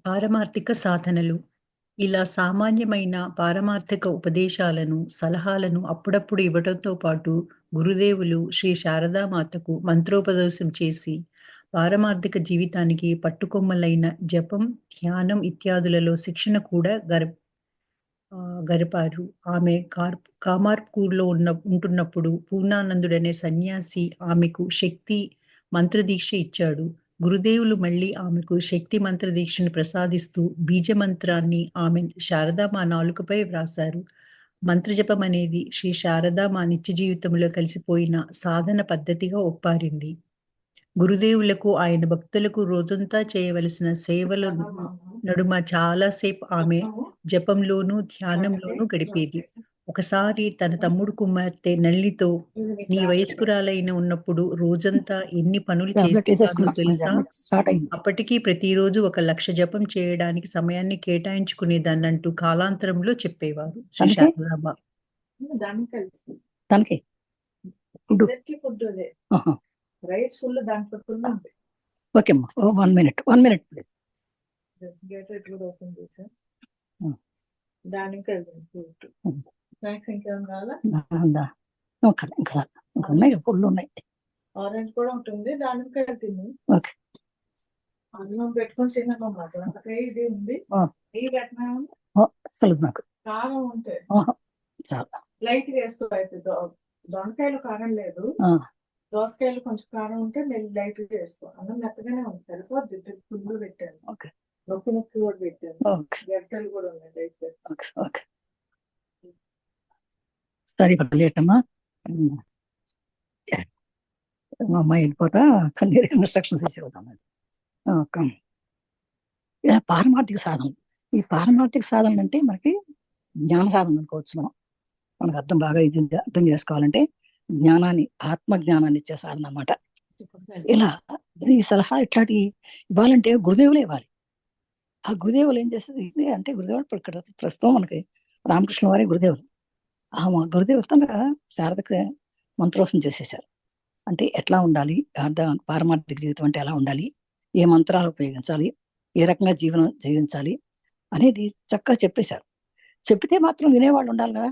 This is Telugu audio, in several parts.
పారమార్థిక సాధనలు. ఇలా సామాన్యమైన పారమార్థిక ఉపదేశాలను, సలహాలను అప్పుడప్పుడు ఇవ్వడంతో పాటు గురుదేవులు శ్రీ శారదామాతకు మంత్రోపదేశం చేసి, పారమార్థిక జీవితానికి పట్టుకొమ్మలైన జపం, ధ్యానం ఇత్యాదులలో శిక్షణ కూడా గరిపారు. ఆమె కామార్పూర్‌లో ఉంటున్నప్పుడు పూర్ణానందుడనే సన్యాసి ఆమెకు శక్తి మంత్రదీక్ష ఇచ్చాడు. గురుదేవులు మళ్ళీ ఆమెకు శక్తి మంత్రదీక్షను ప్రసాదిస్తూ బీజమంత్రాన్ని ఆమె శారదాంబ నాలుకపై వ్రాసారు. మంత్రజపం అనేది శ్రీ శారదాంబ నిత్య జీవితంలో కలిసిపోయిన సాధన పద్ధతిగా ఒప్పారింది. గురుదేవులకు ఆయన భక్తులకు రోజంతా చేయవలసిన సేవల నడుమ చాలా సేపు ఆమె జపంలోనూ, ధ్యానంలోనూ గడిపేది. ఒకసారి తన తమ్ముడు కుమార్తె నళినితో, "నీ వయస్కురాలైన ఉన్నప్పుడు రోజంతా ఎన్ని పనులు టాబ్లెట్ చేసేదాన్నో వేసేసుకున్నాం. తెలుసా? స్టార్ట్ అయింది. అప్పటికి ప్రతిరోజు 1,00,000 జపం చేయడానికి సమయాన్ని కేటాయించుకునేదాన్నంటూ కాలాంతరంలో చెప్పేవారు శ్రీ తనకి శారదాంబ. తనకి ఫుడ్ అదే ఆహా. రైస్ ఫుల్ దాంట్లో ఫుల్ ఉంది. ఓకే అమ్మా. 1 minute ప్లీజ్. గేటెడ్ కూడా ఓపెన్ చేసా. Hmm. దానికి ఫ్రూట్ స్నాక్స్ ఇంకేమైనా కావాలా? ఇంకా ఉన్నాయి, ఫుల్ ఉన్నాయి. ఆరెంజ్ కూడా ఉంటుంది. దానికి తిని ఓకే. అన్నం పెట్టుకొని తినమాట. అంతకే ఇది ఉంది. నెయ్యి పెట్టినా అసలు నాకు కారం ఉంటే చాలా లైట్ గా వేసుకో. అయితే దొండకాయలు కారం లేదు, దోసకాయలు కొంచెం కారం ఉంటే లైట్ గా వేసుకో. అన్నం మెత్తగానే ఉంది, సరిపోద్ది. ఫుల్ పెట్టాను, నొప్పి కూడా పెట్టాను, గడ్డలు కూడా ఉన్నాయి. Rice okay. సరే లేటమ్మా, మా అమ్మాయి వెళ్ళిపోతా కన్నీరు ఇన్స్ట్రక్షన్స్ ఇచ్చేద్దాం. పారమార్థిక సాధన. ఈ పారమార్థిక సాధన అంటే మనకి జ్ఞాన సాధన అనుకోవచ్చు. మనకు అర్థం చేసుకోవాలంటే జ్ఞానాన్ని, ఆత్మ జ్ఞానాన్ని ఇచ్చే సాధన అన్నమాట. ఇలా ఈ సలహా ఇట్లాంటి ఇవ్వాలంటే గురుదేవులే ఇవ్వాలి. ఆ గురుదేవులు ఏం చేస్తుంది అంటే, గురుదేవులు ఇక్కడ ప్రస్తుతం మనకి రామకృష్ణ వారి గురుదేవులు. ఆ గురుదేవులు తన శారదకు మంత్రోసం చేసేసారు. అంటే ఎట్లా ఉండాలి, పారమార్థిక జీవితం అంటే ఎలా ఉండాలి, ఏ మంత్రాలు ఉపయోగించాలి, ఏ రకంగా జీవించాలి అనేది చక్కగా చెప్పేశారు. చెప్పితే మాత్రం వినేవాళ్ళు ఉండాలి కదా.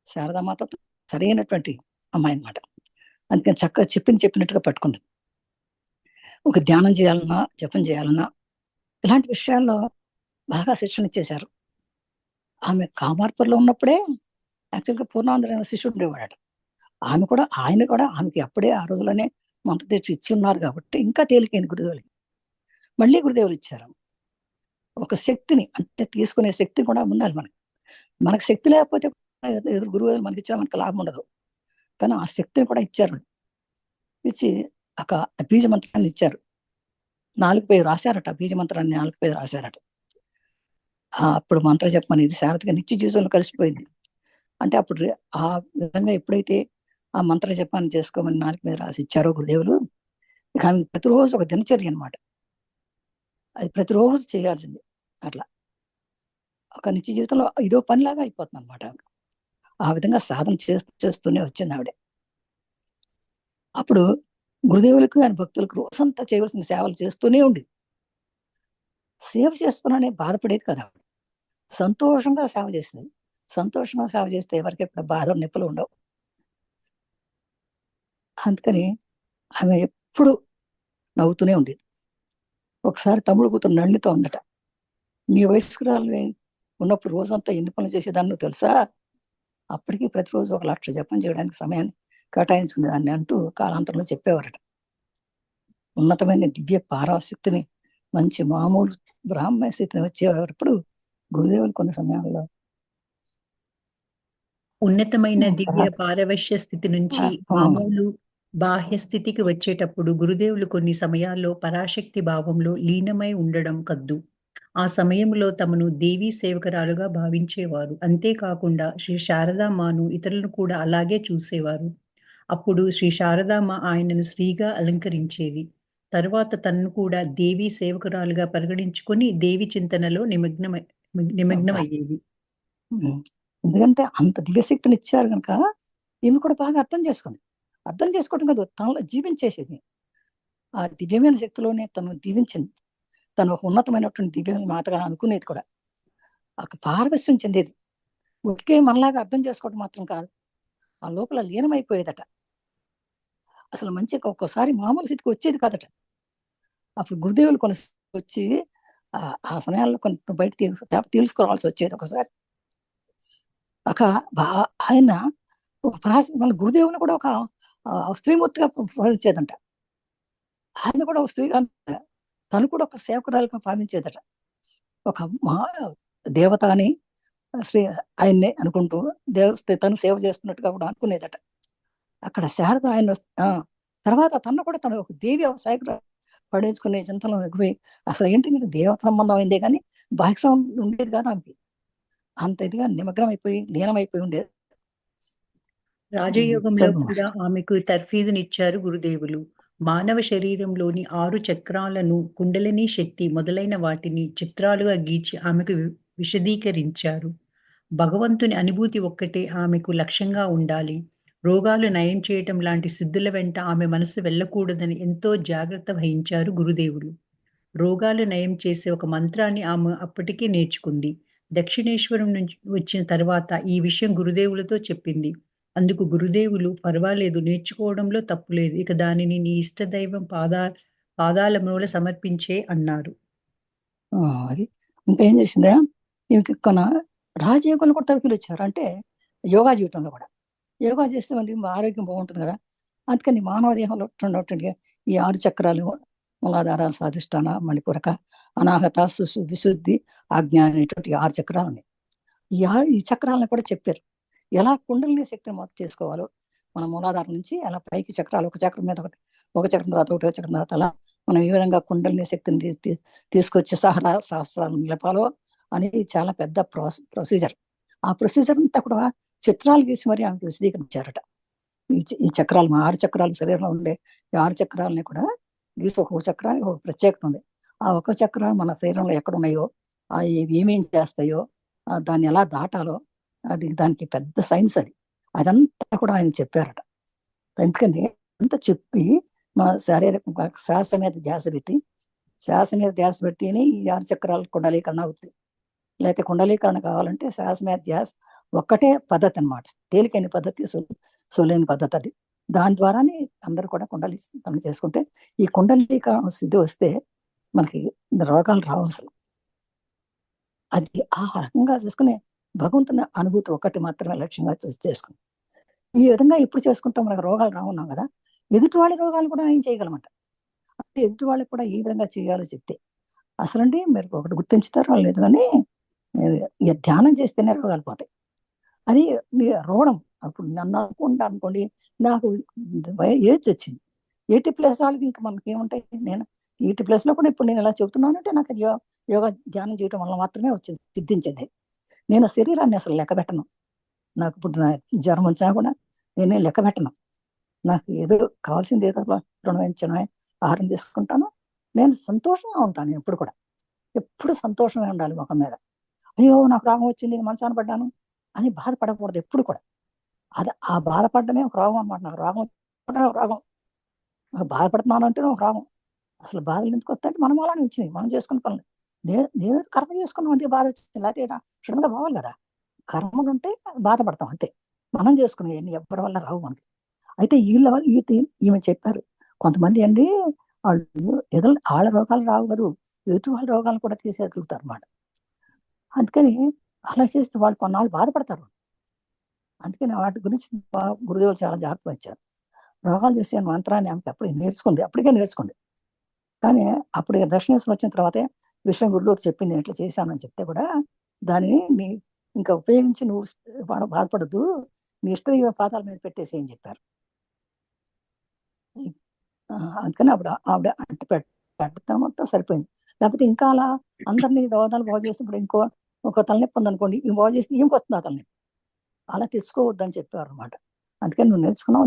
శారదామాత సరైనటువంటి అమ్మాయి అన్నమాట. అందుకని చక్కగా చెప్పినట్టుగా పట్టుకున్నది. ఒక ధ్యానం చేయాలన్నా, జపం చేయాలన్నా ఇలాంటి విషయాల్లో బాగా శిక్షణ ఇచ్చేశారు. ఆమె కామార్పూర్లో ఉన్నప్పుడే యాక్చువల్గా పూర్ణానంద శిష్యుడు ఉండేవాడట. ఆయన కూడా ఆమెకి అప్పుడే ఆ రోజులోనే మంత్రదీక్ష ఇచ్చి ఉన్నారు కాబట్టి ఇంకా తేలికైన గురుదేవులకి. మళ్ళీ గురుదేవులు ఇచ్చారు. ఒక శక్తిని, అంటే తీసుకునే శక్తి కూడా ఉండాలి మనకు శక్తి లేకపోతే ఎదురు గురువులు మనకి ఇచ్చా మనకు లాభం ఉండదు. కానీ ఆ శక్తిని కూడా ఇచ్చారు. ఇచ్చి ఒక బీజ మంత్రాన్ని ఇచ్చారు. 4 రాశారట. బీజ మంత్రాన్ని 4 రాశారట. అప్పుడు మంత్ర జపం అనేది శారదగా నిత్య జీవితంలో కలిసిపోయింది. అంటే అప్పుడు ఆ విధంగా ఎప్పుడైతే ఆ మంత్ర జపాన్ని చేసుకోమని 4 రాసి ఇచ్చారో గురుదేవులు, కానీ ప్రతిరోజు ఒక దినచర్య అనమాట. అది ప్రతిరోజు చేయాల్సింది. అట్లా ఒక నిత్య జీవితంలో ఇదో పనిలాగా అయిపోతుంది అనమాట. ఆ విధంగా సాధన చేస్తూనే వచ్చింది ఆవిడ. అప్పుడు గురుదేవులకు ఆయన భక్తులకు రోజంతా చేయవలసిన సేవలు చేస్తూనే ఉండేది. సేవ చేస్తున్నానే బాధపడేది కదా ఆవిడ. సంతోషంగా సేవ చేసింది. సంతోషంగా సేవ చేస్తే ఎవరికి ఎప్పుడు బాధ నొప్పులు ఉండవు. అందుకని ఆమె ఎప్పుడు నవ్వుతూనే ఉండేది. ఒకసారి తమ్ముడు కూతురు నళినితో ఉందట, "నీ వయస్కురాలు ఉన్నప్పుడు రోజంతా ఎన్ని పనులు చేసేదాన్ని తెలుసా? అప్పటికి ప్రతిరోజు 1,00,000 జపం చేయడానికి సమయాన్ని కేటాయించుకునేదాన్ని" అంటూ కాలాంతరంలో చెప్పేవారట. ఉన్నతమైన దివ్య పారాశక్తిని, మంచి మామూలు బ్రాహ్మణ స్థితిని వచ్చేటప్పుడు గురుదేవులు కొన్ని సమయాల్లో ఉన్నతమైన దివ్య పారవశ్య స్థితి నుంచి మామూలు బాహ్య స్థితికి వచ్చేటప్పుడు గురుదేవులు కొన్ని సమయాల్లో పరాశక్తి భావంలో లీనమై ఉండడం కద్దు. ఆ సమయంలో తమను దేవీ సేవకురాలుగా భావించేవారు. అంతేకాకుండా శ్రీ శారదాంబను ఇతరులను కూడా అలాగే చూసేవారు. అప్పుడు శ్రీ శారదాంబ ఆయనను స్త్రీగా అలంకరించేది. తరువాత తనను కూడా దేవీ సేవకురాలుగా పరిగణించుకొని దేవి చింతనలో నిమగ్నమయ్యేది. ఎందుకంటే అంత దివ్యశక్తిని ఇచ్చారు కనుక ఈమె కూడా బాగా అర్థం చేసుకోవడం కాదు, తనలో జీవించేసేది. ఆ దివ్యమైన శక్తిలోనే తను దీవించింది. తను ఒక ఉన్నతమైనటువంటి దివ్యమైన మాతగా అనుకునేది కూడా. ఒక పారవశ్యం చెందేది. ఒకే మనలాగా అర్థం చేసుకోవడం మాత్రం కాదు, ఆ లోపల లీనమైపోయేదట. అసలు మంచిగా ఒక్కోసారి మామూలు స్థితికి వచ్చేది కాదట. అప్పుడు గురుదేవులు కొన్ని వచ్చి ఆ సమయాల్లో కొన్ని బయట తీసుకోవాల్సి వచ్చేది ఒకసారి. ఆయన ఒక మన గురుదేవుని కూడా ఒక స్త్రీమూర్తిగా భావించేదంట. ఆయన కూడా ఒక స్త్రీగా, తను కూడా ఒక సేవకురాలుగా భావించేదట. ఒక దేవత అని ఆయన్నే అనుకుంటూ తను సేవ చేస్తున్నట్టుగా కూడా అనుకునేదట. అక్కడ శారద ఆయన తర్వాత తను కూడా తను ఒక దేవి వ్యవసాయకుడు పడేసుకునే చింతలో ఎక్కువై అసలు ఏంటి మీకు దేవత సంబంధం అయిందే కానీ బాహ్య సంబంధం ఉండేది కాదు ఆమెకి. అంత ఇదిగా నిమగ్నం అయిపోయి లీనమైపోయి ఉండేది. రాజయోగంలో కూడా ఆమెకు తర్ఫీదునిచ్చారు గురుదేవులు. మానవ శరీరంలోని 6 చక్రాలను, కుండలిని శక్తి మొదలైన వాటిని చిత్రాలుగా గీచి ఆమెకు విశదీకరించారు. భగవంతుని అనుభూతి ఒక్కటే ఆమెకు లక్ష్యంగా ఉండాలి. రోగాలు నయం చేయటం లాంటి సిద్ధుల వెంట ఆమె మనసు వెళ్ళకూడదని ఎంతో జాగ్రత్త వహించారు గురుదేవులు. రోగాలు నయం చేసే ఒక మంత్రాన్ని ఆమె అప్పటికే నేర్చుకుంది. దక్షిణేశ్వరం నుంచి వచ్చిన తర్వాత ఈ విషయం గురుదేవులతో చెప్పింది. అందుకు గురుదేవులు "పర్వాలేదు, నేర్చుకోవడంలో తప్పులేదు. ఇక దానిని నీ ఇష్టదైవం పాదాల మూల సమర్పించే" అన్నారు. అది ఇంకా ఏం చేసిందా, కొన రాజయోగాలు కూడా తరపులు ఇచ్చారు. అంటే యోగా జీవితంలో కూడా యోగా చేస్తే మనకి ఆరోగ్యం బాగుంటుంది కదా. అందుకని మానవ దేహంలో ఉన్నటువంటి ఈ 6 చక్రాలు, మూలాధార, స్వాధిష్టాన, మణిపూరక, అనాహత, విశుద్ధి, ఆజ్ఞ అనేటువంటి 6 చక్రాలు ఉన్నాయి. ఈ చక్రాలను కూడా చెప్పారు. ఎలా కుండలిని శక్తిని మొత్తం చేసుకోవాలో, మన మూలాధారం నుంచి అలా పైకి చక్రాలు, ఒక చక్రం మీద ఒకటి, ఒక చక్రం తర్వాత ఒకటి, చక్రం తర్వాత అలా మనం ఏ విధంగా కుండలిని శక్తిని తీసుకొచ్చి సహస్రాలను నిలపాలో అనేది చాలా పెద్ద ప్రొసీజర్. ఆ ప్రొసీజర్ అంతా కూడా చిత్రాలు గీసి మరి ఆమెకు విశదీకరించారట. ఈ చక్రాలు, 6 చక్రాలు శరీరంలో ఉండే ఈ 6 చక్రాలని కూడా గీసి ఒక్కొక్క చక్రానికి ఒక ప్రత్యేకత ఉంది. ఆ ఒక్క చక్రం మన శరీరంలో ఎక్కడ ఉన్నాయో, ఏమేం చేస్తాయో, దాన్ని ఎలా దాటాలో, దానికి పెద్ద సైన్స్ అది. అదంతా కూడా ఆయన చెప్పారట. ఎందుకంటే అంత చెప్పి మన శారీరక శ్వాస మీద ధ్యాస పెడితేనే ఈ 6 చక్రాలు కుండలీకరణ అవుతుంది. లేకపోతే కుండలీకరణ కావాలంటే శ్వాస మీద ధ్యాస ఒక్కటే పద్ధతి అనమాట. తేలికైన పద్ధతి, సొలైన పద్ధతి అది. దాని ద్వారానే అందరూ కూడా కుండలీకరణ చేసుకుంటే, ఈ కుండలీకరణ సిద్ధి వస్తే మనకి రోగాలు రావు అసలు. అది ఆ రకంగా చేసుకునే భగవంతుని అనుభూతి ఒక్కటి మాత్రమే లక్ష్యంగా చేసుకుని ఈ విధంగా ఎప్పుడు చేసుకుంటాం మనకు రోగాలు రావున్నాం కదా. ఎదుటి వాళ్ళ రోగాలు కూడా ఏం చేయగలమంట. అంటే ఎదుటి వాళ్ళకి కూడా ఏ విధంగా చేయాలో చెప్తే అసలండి మీరు ఒకటి గుర్తించుతారో లేదు కానీ ధ్యానం చేస్తేనే రోగాలు పోతాయి. అది రోగం. అప్పుడు నన్ను అనుకోండి, నాకు ఏజ్ వచ్చింది 80+ వాళ్ళకి ఇంకా మనకి ఏముంటాయి. నేను 80+ కూడా ఇప్పుడు నేను ఇలా చెబుతున్నానంటే నాకు అది యోగా ధ్యానం చేయడం వల్ల మాత్రమే వచ్చింది, సిద్ధించింది. నేను శరీరాన్ని అసలు లెక్క పెట్టను. నాకు ఇప్పుడు జ్వరం వచ్చినా కూడా నేనే లెక్క పెట్టను. నాకు ఏదో కావాల్సింది ఏదో రుణవించడమే, ఆహారం తీసుకుంటాను. నేను సంతోషంగా ఉంటాను. ఎప్పుడు సంతోషంగా ఉండాలి ముఖం మీద. అయ్యో నాకు రోగం వచ్చింది, మనసాన పడ్డాను అని బాధపడకూడదు ఎప్పుడు కూడా. అది ఆ బాధపడమే ఒక రోగం అనమాట. నాకు రోగం బాధపడుతున్నాను అంటే ఒక రోగం. అసలు బాధలు ఎందుకు వస్తాయంటే మనం అలానే వచ్చినాయి, మనం చేసుకున్న పనులు. నేను కర్మ చేసుకున్నాం అంతే బాధ వచ్చింది. లేకపోతే సడన్గా పోవాలి కదా. కర్మలు ఉంటే బాధపడతాం అంతే. మనం చేసుకున్నాం ఎన్ని ఎవరి వల్ల రావు మనకి. అయితే ఈమె చెప్పారు, కొంతమంది అండి వాళ్ళు వాళ్ళ రోగాలు రావు కదా, ఎదుటి వాళ్ళ రోగాలు కూడా తీసేయగలుగుతారు అన్నమాట. అందుకని అలా చేస్తే వాళ్ళు కొన్నాళ్ళు బాధపడతారు. అందుకని వాటి గురించి గురుదేవులు చాలా జాగ్రత్త వచ్చారు. రోగాలు చేసే మంత్రాన్ని ఆమెకి అప్పటికే నేర్చుకుంది. కానీ అప్పుడు దక్షిణేశ్వరం వచ్చిన తర్వాతే విషయం గురుదేవులు చెప్పింది, నేను ఇట్లా చేశానని చెప్తే కూడా దానిని ఇంకా ఉపయోగించి నువ్వు బాధపడద్దు, నీ ఇష్ట పాదాల మీద పెట్టేసి అని చెప్పారు. అందుకని ఆవిడ అంటే పెట్టడం మొత్తం సరిపోయింది. లేకపోతే ఇంకా అలా అందరినీ రోగాలు బాగు చేసినప్పుడు ఇంకో ఒక తలనొప్పి ఉందనుకోండి, ఈ బాగు చేస్తే ఇంకొక వస్తుంది ఆ తలనొప్పి. అలా తెచ్చుకోవద్దని చెప్పారు అనమాట. అందుకని నువ్వు నేర్చుకున్నావు,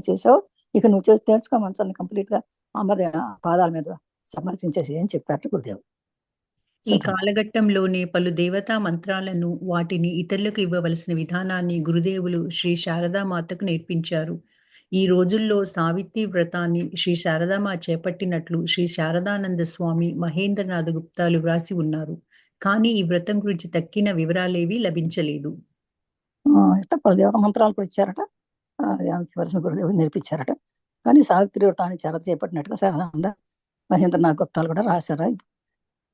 చేసావు, ఇక నువ్వు నేర్చుకో మనసాన్ని కంప్లీట్ గా అమ్మది పాదాల మీద సమర్పించేసి అని చెప్పారు గురుదేవుడు. ఈ కాలఘట్టంలోనే పలు దేవతా మంత్రాలను, వాటిని ఇతరులకు ఇవ్వవలసిన విధానాన్ని గురుదేవులు శ్రీ శారదామాతకు నేర్పించారు. ఈ రోజుల్లో సావిత్రి వ్రతాన్ని శ్రీ శారదాంబ చేపట్టినట్లు శ్రీ శారదానంద స్వామి, మహేంద్రనాథ గుప్తాలు వ్రాసి ఉన్నారు. కానీ ఈ వ్రతం గురించి తక్కిన వివరాలేవీ లభించలేదు. పలుదేవత మంత్రాలు కూడా ఇచ్చారట, వరుస గురుదేవుడు నేర్పించారట. కానీ సావిత్రి వ్రతాన్ని చేపట్టినట్టుగా శారదానంద, మహేంద్రనాథ గుప్తాలు కూడా రాశారు.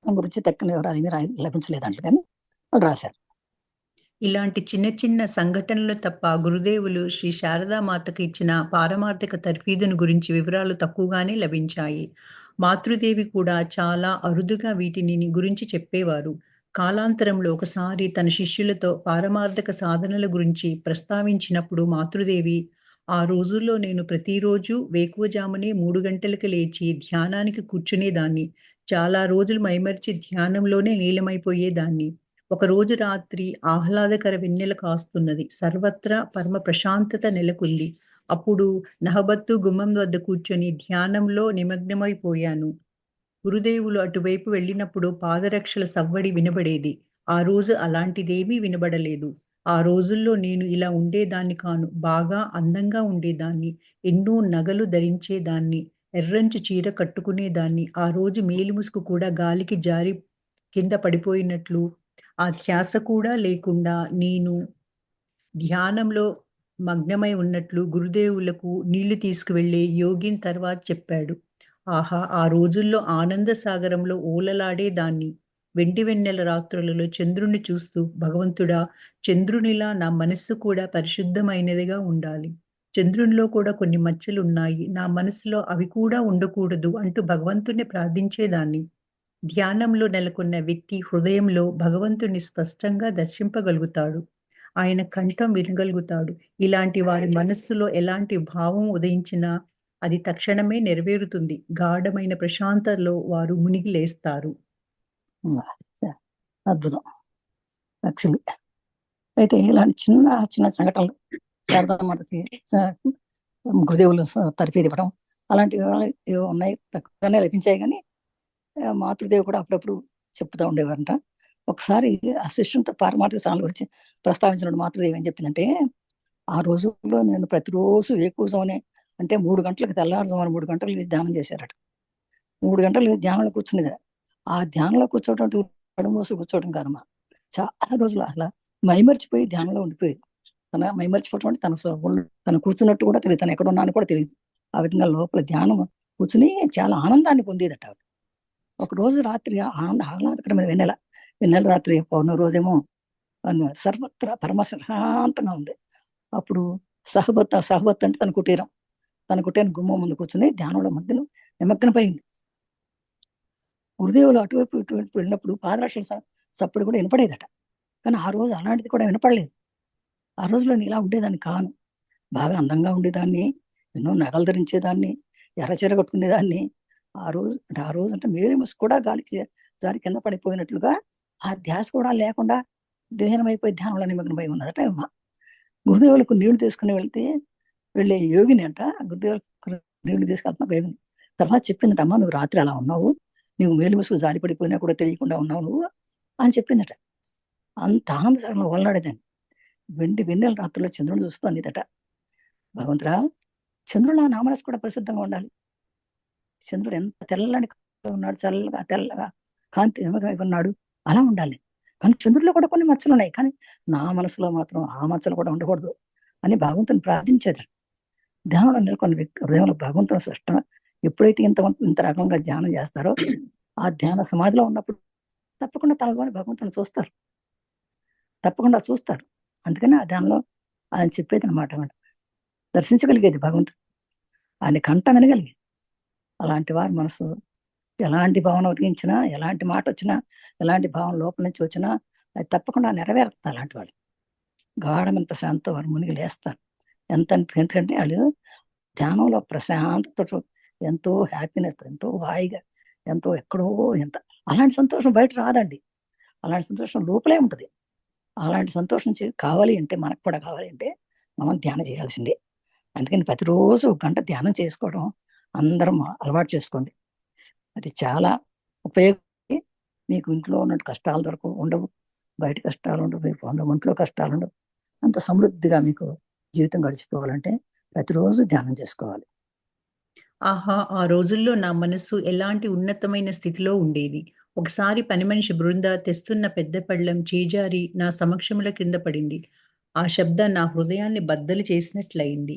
దాని గురించి తక్కిన వివరాలు ఏమీ లభించలేదంట, కానీ వాళ్ళు రాశారు. ఇలాంటి చిన్న చిన్న సంఘటనలు తప్ప గురుదేవులు శ్రీ శారదామాతకు ఇచ్చిన పారమార్థిక తర్ఫీదును గురించి వివరాలు తక్కువగానే లభించాయి. మాతృదేవి కూడా చాలా అరుదుగా వీటిని గురించి చెప్పేవారు. కాలాంతరంలో ఒకసారి తన శిష్యులతో పారమార్థిక సాధనల గురించి ప్రస్తావించినప్పుడు మాతృదేవి, ఆ రోజుల్లో నేను ప్రతిరోజు వేకువజామునే 3 గంటలకు లేచి ధ్యానానికి కూర్చునేదాన్ని. చాలా రోజులు మైమరిచి ధ్యానంలోనే లీలమైపోయేదాన్ని. ఒకరోజు రాత్రి ఆహ్లాదకర వెన్నెల కాస్తున్నది. సర్వత్రా పరమ ప్రశాంతత నెలకొంది. అప్పుడు నహబత్తు గుమ్మం వద్ద కూర్చొని ధ్యానంలో నిమగ్నమైపోయాను. గురుదేవులు అటువైపు వెళ్ళినప్పుడు పాదరక్షల సవ్వడి వినబడేది. ఆ రోజు అలాంటిదేమీ వినబడలేదు. ఆ రోజుల్లో నేను ఇలా ఉండేదాన్ని కాను. బాగా అందంగా ఉండేదాన్ని. ఎన్నో నగలు ధరించేదాన్ని. ఎర్రంచు చీర కట్టుకునేదాన్ని. ఆ రోజు మేలిముసుకు కూడా గాలికి జారి కింద పడిపోయినట్లు, ఆ ధ్యాస కూడా లేకుండా నేను ధ్యానంలో మగ్నమై ఉన్నట్లు గురుదేవులకు నీళ్లు తీసుకువెళ్ళే యోగిన్ తర్వాత చెప్పాడు. ఆహా! ఆ రోజుల్లో ఆనంద సాగరంలో ఓలలాడేదాన్ని. వెండి వెన్నెల రాత్రులలో చంద్రుణ్ణి చూస్తూ, భగవంతుడా, చంద్రునిలా నా మనస్సు కూడా పరిశుద్ధమైనదిగా ఉండాలి. చంద్రునిలో కూడా కొన్ని మచ్చలున్నాయి. నా మనసులో అవి కూడా ఉండకూడదు అంటూ భగవంతుణ్ణి ప్రార్థించేదాన్ని. ధ్యానంలో నెలకొన్న వ్యక్తి హృదయంలో భగవంతుని స్పష్టంగా దర్శింపగలుగుతాడు. ఆయన కంఠం వినగలుగుతాడు. ఇలాంటి వారి మనస్సులో ఎలాంటి భావం ఉదయించినా అది తక్షణమే నెరవేరుతుంది. గాఢమైన ప్రశాంతతలో వారు మునిగి లేస్తారు. అద్భుతం. యాక్చువల్లీ అయితే ఇలాంటి చిన్న చిన్న సంఘటనలు శారదామాతకి గురుదేవులు తర్ఫీదు ఇవ్వడం అలాంటివి ఏవో ఉన్నాయి, తక్కువగానే లభించాయి. కానీ మాతృదేవి కూడా అప్పుడప్పుడు చెప్తూ ఉండేవారంట. ఒకసారి ఆ శిష్యునితో పారమార్థిక సాధనల గురించి ప్రస్తావించినప్పుడు మాతృదేవి ఏం చెప్పిందంటే, ఆ రోజుల్లో నేను ప్రతిరోజు వేకువజామునే, అంటే 3 గంటలకు, తెల్లవారుజామున 3 గంటలకు ధ్యానం చేశారట. 3 గంటలు ధ్యానంలో కూర్చునేది. ఆ ధ్యానంలో కూర్చోవడం కడుమూసి కూర్చోవడం కాదమ్మా, చాలా రోజులు అసలు మైమర్చిపోయి ధ్యానంలో ఉండిపోయేది. తన మైమర్చిపోవడం అంటే తను కూర్చున్నట్టు కూడా తెలియదు, తను ఎక్కడ ఉన్నాను కూడా తెలియదు. ఆ విధంగా లోపల ధ్యానం కూర్చుని చాలా ఆనందాన్ని పొందేదట. ఒక రోజు రాత్రి ఆహ్లాదకరమైన వెన్నెల రాత్రి, పౌర్ణమి రోజేమో సర్వత్రా పరమశాంతంగా ఉంది. అప్పుడు సహబత్ అంటే తన కుటీరం గుమ్మం ముందు కూర్చుని ధ్యానంలో మధ్యలో నిమగ్నమైంది. గురుదేవులు అటువైపు ఇటువైపు వెళ్ళినప్పుడు పాదరక్షల సప్పుడు కూడా వినపడేదట. కానీ ఆ రోజు అలాంటిది కూడా వినపడలేదు. ఆ రోజులో నేను ఇలా ఉండేదాన్ని కాను. బాగా అందంగా ఉండేదాన్ని, ఎన్నో నగలు ధరించేదాన్ని, ఎర్రచీర కట్టుకునేదాన్ని. ఆ రోజు అంటే మేలు ముసు కూడా గాలికి జారి కింద పడిపోయినట్లుగా ఆ ధ్యాస కూడా లేకుండా ధ్యానమైపోయి ధ్యానంలో నిమగ్నమై ఉన్నదట అమ్మ. గురుదేవులకు నీళ్లు తీసుకుని వెళ్ళే యోగిని అంట. గురుదేవులకు నీళ్లు తీసుకెళ్తున్నా యోగిని. తర్వాత చెప్పిందట, అమ్మ నువ్వు రాత్రి అలా ఉన్నావు, నువ్వు మేలు ముసుగు జారి పడిపోయినా కూడా తెలియకుండా ఉన్నావు నువ్వు అని చెప్పిందట. అంత ఆనందసాగరంలో ఓలలాడేదాన్ని. వెన్నెల రాత్రుల్లో చంద్రుని చూస్తూ అనేదట, భగవంతుడా, చంద్రుడు నా మనసు కూడా పరిశుద్ధంగా ఉండాలి. చంద్రుడు ఎంత తెల్లని ఉన్నాడు, చల్లగా తెల్లగా కాంతి ఉన్నాడు, అలా ఉండాలి. కానీ చంద్రుడిలో కూడా కొన్ని మచ్చలు ఉన్నాయి, కానీ నా మనసులో మాత్రం ఆ మచ్చలు కూడా ఉండకూడదు అని భగవంతుని ప్రార్థించేది. ధ్యానంలో నెలకొన్న వ్యక్తి హృదయంలో భగవంతుని స్పష్టంగా ఎప్పుడైతే ఇంత రకంగా ధ్యానం చేస్తారో, ఆ ధ్యాన సమాధిలో ఉన్నప్పుడు తప్పకుండా తనలోని భగవంతుని తప్పకుండా చూస్తారు. అందుకని ఆ ధ్యానంలో ఆయన చెప్పేది అనమాట, దర్శించగలిగేది భగవంతుడు, ఆయన కంఠం వినగలిగేది. అలాంటి వారి మనసు ఎలాంటి భావన ఉదయించినా, ఎలాంటి మాట వచ్చినా, ఎలాంటి భావన లోపల నుంచి వచ్చినా అది తప్పకుండా నెరవేరుతుంది. అలాంటి వాళ్ళు గాఢమైన ప్రశాంతత వారు మునిగి లేస్తారు. ఎందుకంటే వాళ్ళు ధ్యానంలో ప్రశాంతత, ఎంతో హ్యాపీనెస్, ఎంతో హాయిగా, ఎంతో ఎక్కడో అలాంటి సంతోషం బయట రాదండి. అలాంటి సంతోషం లోపలే ఉంటుంది. అలాంటి సంతోషం కావాలి అంటే, మనకు కూడా కావాలి అంటే మనం ధ్యానం చేయాల్సిందే. అందుకని ప్రతిరోజు 1 గంట ధ్యానం చేసుకోవడం అందరం అలవాటు చేసుకోండి. అది చాలా ఉపయోగపడి మీకు ఇంట్లో ఉన్నట్టు కష్టాలు ఉండవు, బయట కష్టాలు ఉండవు, మీకు ఒంట్లో కష్టాలు ఉండవు. అంత సమృద్ధిగా మీకు జీవితం గడిచిపోవాలంటే ప్రతిరోజు ధ్యానం చేసుకోవాలి. ఆహా! ఆ రోజుల్లో నా మనస్సు ఎలాంటి ఉన్నతమైన స్థితిలో ఉండేది. ఒకసారి పని మనిషి బృంద తెస్తున్న పెద్ద పళ్ళెం చేజారి నా సమక్షంలో కింద పడింది. ఆ శబ్దం నా హృదయాన్ని బద్దలు చేసినట్లయింది.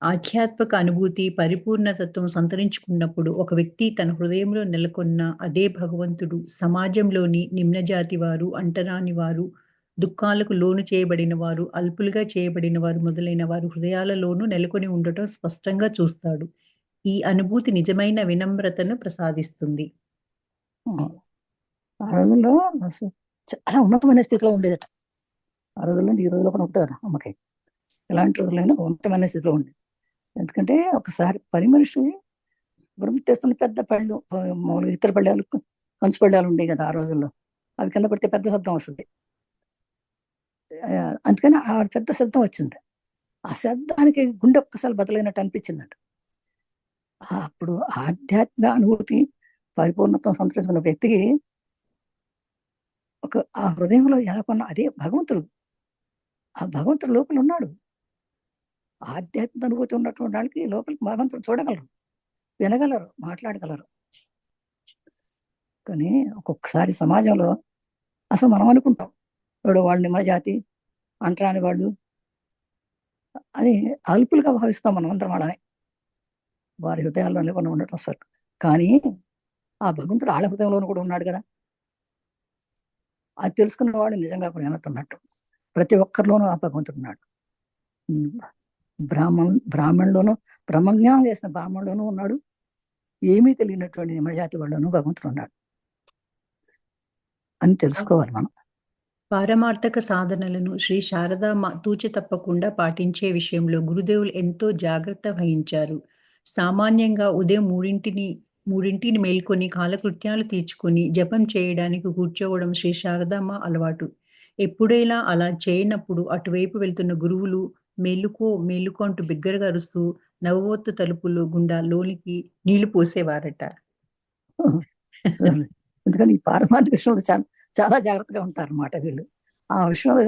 ఆధ్యాత్మిక అనుభూతి, పరిపూర్ణతత్వం సంతరించుకున్నప్పుడు ఒక వ్యక్తి తన హృదయంలో నెలకొన్న అదే భగవంతుడు సమాజంలోని నిమ్నజాతి వారు, అంటరాని వారు, దుఃఖాలకు లోను చేయబడిన వారు, అల్పులుగా చేయబడిన వారు మొదలైన వారి హృదయాలలోనూ నెలకొని ఉండటం స్పష్టంగా చూస్తాడు. ఈ అనుభూతి నిజమైన వినమ్రతను ప్రసాదిస్తుంది. ఆ రోజుల్లో చాలా ఉన్నతమైన స్థితిలో ఉండేదట. ఆ రోజుల్లో ఈ రోజుల్లో కూడా ఉంటుంది కదా అమ్మకి. ఎలాంటి రోజులైనా ఉన్నతమైన స్థితిలో ఉండేది. ఎందుకంటే ఒకసారి పని మనిషి తెస్తున్న పెద్ద పళ్ళు, మామూలుగా ఇతర పళ్ళాలు, కంచు పళ్ళాలు ఉండేవి కదా ఆ రోజుల్లో. అవి కింద పడితే పెద్ద శబ్దం వస్తుంది. అందుకని ఆ పెద్ద శబ్దం వచ్చింది. ఆ శబ్దానికి గుండె ఒక్కసారి బదులైనట్టు అనిపించిందట. అప్పుడు ఆధ్యాత్మిక అనుభూతి, పరిపూర్ణత్వం సంతరించుకున్న వ్యక్తికి ఆ హృదయంలో ఎలాకొన్న అదే భగవంతుడు, ఆ భగవంతుడు లోపల ఉన్నాడు. ఆధ్యాత్మిక అనుభూతి ఉన్నటువంటి వాళ్ళకి లోపలికి భగవంతుడు చూడగలరు, వినగలరు, మాట్లాడగలరు. కానీ ఒక్కొక్కసారి సమాజంలో అసలు మనం అనుకుంటాం వాళ్ళు నిమ్మ జాతి, అంటరాని వాళ్ళు అని అల్పులుగా భావిస్తాం మనం అందరం వాళ్ళని. వారి హృదయాల్లో నిలబడి ఉండటం స్పష్టం. కానీ ఆ భగవంతుడు ఆళ్ళ హృదయంలోనూ కూడా ఉన్నాడు కదా. అది తెలుసుకున్న వాడు నిజంగా ప్రేమతున్నట్టు. ప్రతి ఒక్కరిలోనూ ఆ భగవంతుడు ఉన్నాడు. బ్రాహ్మణులోనూ, బ్రహ్మజ్ఞానం చేసిన బ్రాహ్మణులోనూ ఉన్నాడు. ఏమీ తెలియనటువంటి నిమ్మజాతి వాళ్ళలోనూ భగవంతుడు ఉన్నాడు అని తెలుసుకోవాలి మనం. పారమార్థక సాధనలను శ్రీ శారదామ్మ తూచ తప్పకుండా పాటించే విషయంలో గురుదేవులు ఎంతో జాగ్రత్త వహించారు. సామాన్యంగా ఉదయం మూడింటిని మేల్కొని కాలకృత్యాలు తీర్చుకొని జపం చేయడానికి కూర్చోవడం శ్రీ శారదామ్మ అలవాటు. ఎప్పుడైనా అలా చేయనప్పుడు అటువైపు వెళ్తున్న గురువులు మేలుకో మేలుకో అంటూ బిగ్గరగా అరుస్తూ నవవొత్తు తలుపులు గుండా లోనికి నీళ్లు పోసేవారట. ఎందుకంటే ఈ పారమార్థిక విషయంలో చాలా జాగ్రత్తగా ఉంటారు అన్నమాట వీళ్ళు. ఆ విషయంలో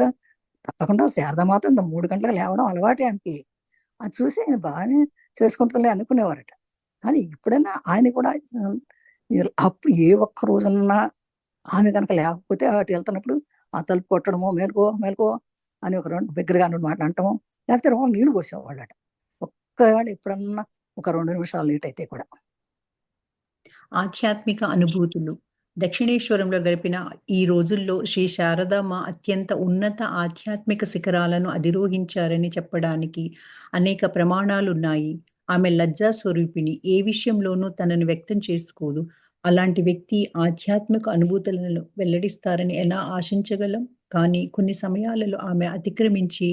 తప్పకుండా శారదామాత 3 గంటలకు లేవడం అలవాటే ఆమెకి. అది చూసి ఆయన బాగానే చేసుకుంటారులే అనుకునేవారట. కానీ ఎప్పుడైనా ఆయన కూడా అప్పుడు ఏ ఒక్క రోజన్నా ఆమె కనుక లేకపోతే అటు వెళ్తున్నప్పుడు ఆ తలుపు కొట్టడమో, మేలుకో మేలుకో అని ఒక 2 బిగ్గరగా మాటలు అంటాము, లేకపోతే నీళ్లు పోసేవాళ్ళట. ఒక్కవేళ ఎప్పుడన్నా ఒక 2 నిమిషాలు లేట్ అయితే కూడా. ఆధ్యాత్మిక అనుభూతులు. దక్షిణేశ్వరంలో గడిపిన ఈ రోజుల్లో శ్రీ శారదామ్మ అత్యంత ఉన్నత ఆధ్యాత్మిక శిఖరాలను అధిరోహించారని చెప్పడానికి అనేక ప్రమాణాలున్నాయి. ఆమె లజ్జా స్వరూపిణి. ఏ విషయంలోనూ తనను వ్యక్తం చేసుకోదు. అలాంటి వ్యక్తి ఆధ్యాత్మిక అనుభూతులను వెల్లడిస్తారని ఎలా ఆశించగలం? కానీ కొన్ని సమయాలలో ఆమె అతిక్రమించి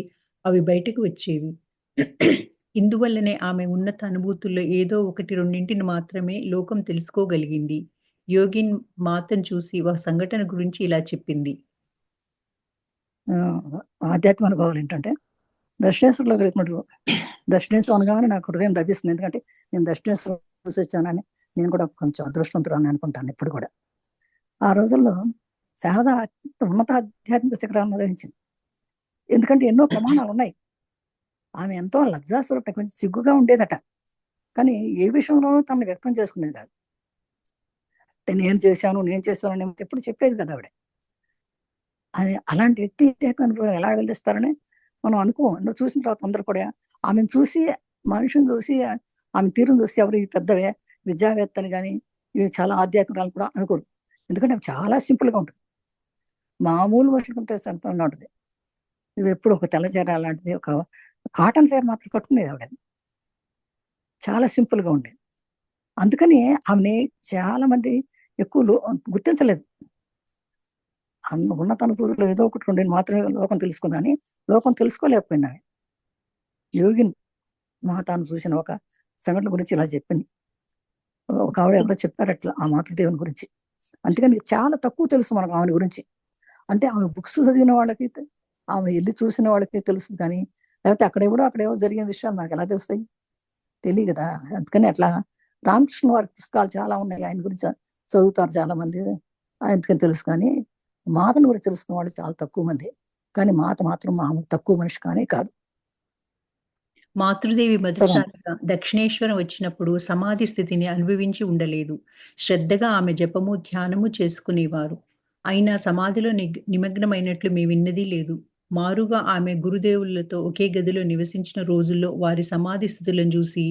అవి బయటకు వచ్చేవి. ఇందువల్లనే ఆమె ఉన్నత అనుభూతుల్లో ఏదో 1, 2 మాత్రమే లోకం తెలుసుకోగలిగింది. యోగిన్ మాతను చూసి ఒక సంఘటన గురించి ఇలా చెప్పింది. ఆధ్యాత్మిక అనుభవాలు ఏంటంటే, దక్షిణేశ్వరంలో వెళ్ళినప్పుడు, దక్షిణేశ్వరం అనగానే నాకు హృదయం తగ్గిస్తుంది. ఎందుకంటే నేను దక్షిణేశ్వరం చూసి వచ్చానని నేను కూడా కొంచెం అదృష్టవంతురాలని అనుకుంటాను ఇప్పుడు కూడా. ఆ రోజుల్లో శారద ఉన్నత ఆధ్యాత్మిక శిఖరాన్ని అధిరోహించింది. ఎందుకంటే ఎన్నో ప్రమాణాలు ఉన్నాయి. ఆమె ఎంతో లజ్జాస్వరూపం, కొంచెం సిగ్గుగా ఉండేదట. కానీ ఏ విషయంలోనూ తనను వ్యక్తం చేసుకునేది కాదు. నేను చేశాను అని ఎప్పుడు చెప్పేది కదా ఆవిడ. అది అలాంటి వ్యక్తి ఎలా వెళ్తారని మనం అనుకోం. చూసిన తర్వాత అందరూ కూడా ఆమెను చూసి, మనిషిని చూసి, ఆమె తీరును చూసి ఎవరు పెద్దవే విద్యావేత్తని కానీ ఇవి చాలా ఆధ్యాత్మికాలను కూడా అనుకోరు. ఎందుకంటే ఆమె చాలా సింపుల్గా ఉంటుంది. మామూలు మనుషులుకుంటే సంపన్నంగా ఉంటుంది. ఇది ఎప్పుడు ఒక తెల్ల చీర అలాంటిది, ఒక కాటన్ చీర మాత్రం కట్టుకునేది ఆవిడ. చాలా సింపుల్గా ఉండేది. అందుకని ఆమెని చాలా మంది ఎక్కువ గుర్తించలేదు. ఉన్నత అనుభూతులు ఏదో 1, 2 మాత్రమే లోకం తెలుసుకుందని లోకం తెలుసుకోలేకపోయింది ఆమె. యోగిన్ మాతాను చూసిన ఒక సంఘటన గురించి ఇలా చెప్పింది. ఒక ఆవిడ ఎవరో చెప్పారు అట్లా ఆ మాతృదేవుని గురించి. అందుకని చాలా తక్కువ తెలుసు మనకు ఆమె గురించి. అంటే ఆమె బుక్స్ చదివిన వాళ్ళకి, ఆమె వెళ్ళి చూసిన వాళ్ళకి తెలుస్తుంది. కానీ లేకపోతే అక్కడేవో జరిగిన విషయాలు నాకు ఎలా తెలుస్తాయి? తెలియదు కదా. అందుకని అట్లా రామకృష్ణ వారి పుస్తకాలు చాలా ఉన్నాయి, ఆయన గురించి చదువుతారు చాలా మంది, అందుకని తెలుసు. కానీ మాతను గురించి తెలుసుకున్న వాళ్ళు చాలా తక్కువ మంది. కానీ మాత మాత్రం తక్కువ మనిషి కానీ కాదు. మాతృదేవి చదవండి. మొదటిసారిగా దక్షిణేశ్వరం వచ్చినప్పుడు సమాధి స్థితిని అనుభవించి ఉండలేదు. శ్రద్ధగా ఆమె జపము, ధ్యానము చేసుకునేవారు. అయినా సమాధిలో నిమగ్నమైనట్లు విన్నదీ లేదు. మారుగా ఆమె గురుదేవులతో ఒకే గదిలో నివసించిన రోజుల్లో వారి సమాధి స్థితులను చూసి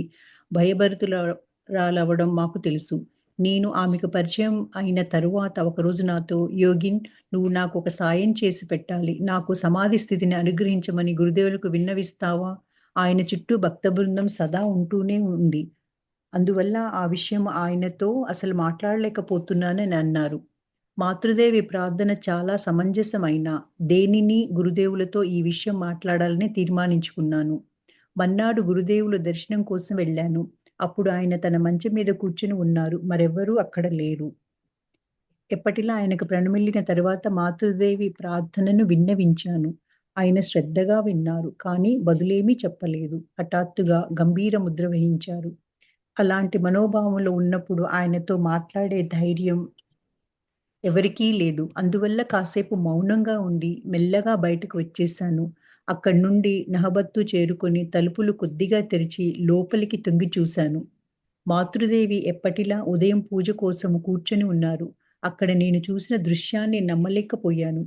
భయభరితురాలవ్వడం మాకు తెలుసు. నేను ఆమెకు పరిచయం అయిన తరువాత ఒకరోజు నాతో, యోగిన్, నువ్వు నాకు ఒక సాయం చేసి పెట్టాలి. నాకు సమాధి స్థితిని అనుగ్రహించమని గురుదేవులకు విన్నవిస్తావా? ఆయన చుట్టూ భక్త బృందం సదా ఉంటూనే ఉంది. అందువల్ల ఆ విషయం ఆయనతో అసలు మాట్లాడలేకపోతున్నానని అన్నారు. మాతృదేవి ప్రార్థన చాలా సమంజసమైన దేనిని గురుదేవులతో ఈ విషయం మాట్లాడాలని తీర్మానించుకున్నాను. మర్నాడు గురుదేవుల దర్శనం కోసం వెళ్ళాను. అప్పుడు ఆయన తన మంచం మీద కూర్చుని ఉన్నారు. మరెవ్వరూ అక్కడ లేరు. ఎప్పటిలా ఆయనకు ప్రణమిల్లిన తరువాత మాతృదేవి ప్రార్థనను విన్నవించాను. ఆయన శ్రద్ధగా విన్నారు. కానీ బదులేమీ చెప్పలేదు. హఠాత్తుగా గంభీర ముద్ర వహించారు. అలాంటి మనోభావంలో ఉన్నప్పుడు ఆయనతో మాట్లాడే ధైర్యం ఎవరికీ లేదు. అందువల్ల కాసేపు మౌనంగా ఉండి మెల్లగా బయటకు వచ్చేశాను. అక్కడి నుండి నహబత్తు చేరుకొని తలుపులు కొద్దిగా తెరిచి లోపలికి తొంగి చూశాను. మాతృదేవి ఎప్పటిలా ఉదయం పూజ కోసం కూర్చొని ఉన్నారు. అక్కడ నేను చూసిన దృశ్యాన్ని నమ్మలేకపోయాను.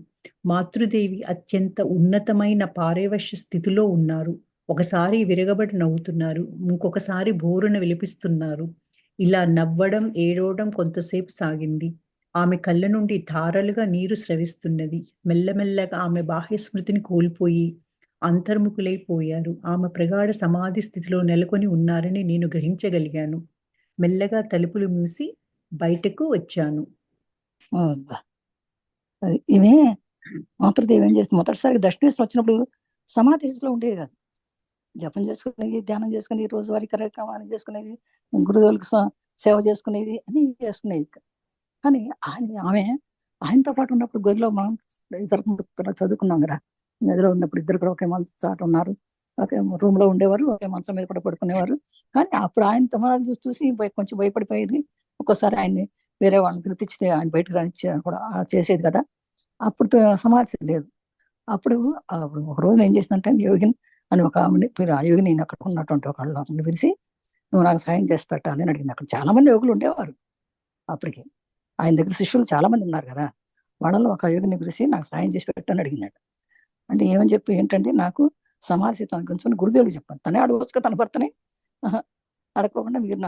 మాతృదేవి అత్యంత ఉన్నతమైన పారవశ్య స్థితిలో ఉన్నారు. ఒకసారి విరగబడి నవ్వుతున్నారు. ఇంకొకసారి బోరున విలపిస్తున్నారు. ఇలా నవ్వడం, ఏడవడం కొంతసేపు సాగింది. ఆమె కళ్ళ నుండి ధారలుగా నీరు స్రవిస్తున్నది. మెల్లమెల్లగా ఆమె బాహ్య స్మృతిని కోల్పోయి అంతర్ముఖులైపోయారు. ఆమె ప్రగాఢ సమాధి స్థితిలో నెలకొని ఉన్నారని నేను గ్రహించగలిగాను. మెల్లగా తలుపులు మూసి బయటకు వచ్చాను. ఈమె మాతృదేవి ఏం చేస్తుంది, మొదటిసారి దక్షిణేశ్వరం వచ్చినప్పుడు సమాధి స్థితిలో ఉండేది కాదు. జపం చేసుకునేది, ధ్యానం చేసుకునేది, రోజువారీ కార్యక్రమాన్ని చేసుకునేది, గురువులకు సేవ చేసుకునేది అని చేసుకునేది. కానీ ఆమె ఆయనతో పాటు ఉన్నప్పుడు గదిలో మనం ఇద్దరు చదువుకున్నాం కదా, గదిలో ఉన్నప్పుడు ఇద్దరు కూడా ఒకే మంచం చాట ఉన్నారు, ఒకే రూమ్ లో ఉండేవారు, ఒకే మంచం మీద కూడా పడుకునేవారు. కానీ అప్పుడు ఆయన తమాలను చూసి చూసి కొంచెం భయపడిపోయేది. ఒక్కోసారి ఆయన్ని వేరే వాళ్ళని పిలిపించితే ఆయన బయటకు రానిచ్చి కూడా చేసేది కదా. అప్పుడు సమాధి లేదు. అప్పుడు ఒక రోజు ఏం చేసిందంటే, యోగిని అని ఒక ఆమెని, ఆ యోగిని నేను అక్కడ ఉన్నటువంటి ఒక ఆమెను పిలిచి, నువ్వు నాకు సాయం చేసి పెట్టాలి అని అడిగింది. అక్కడ చాలా మంది యోగులు ఉండేవారు. అప్పటికి ఆయన దగ్గర శిష్యులు చాలా మంది ఉన్నారు కదా. వాళ్ళలో ఒక యోగిని పిలిచి నాకు సాయం చేసి పెట్టని అడిగిందట. అంటే ఏమని చెప్పి ఏంటంటే, నాకు సమాధి గురించి గురుదేవులు చెప్పాను. తనే అడగొచ్చుగా తన భర్తని, అడగకుండా మీరు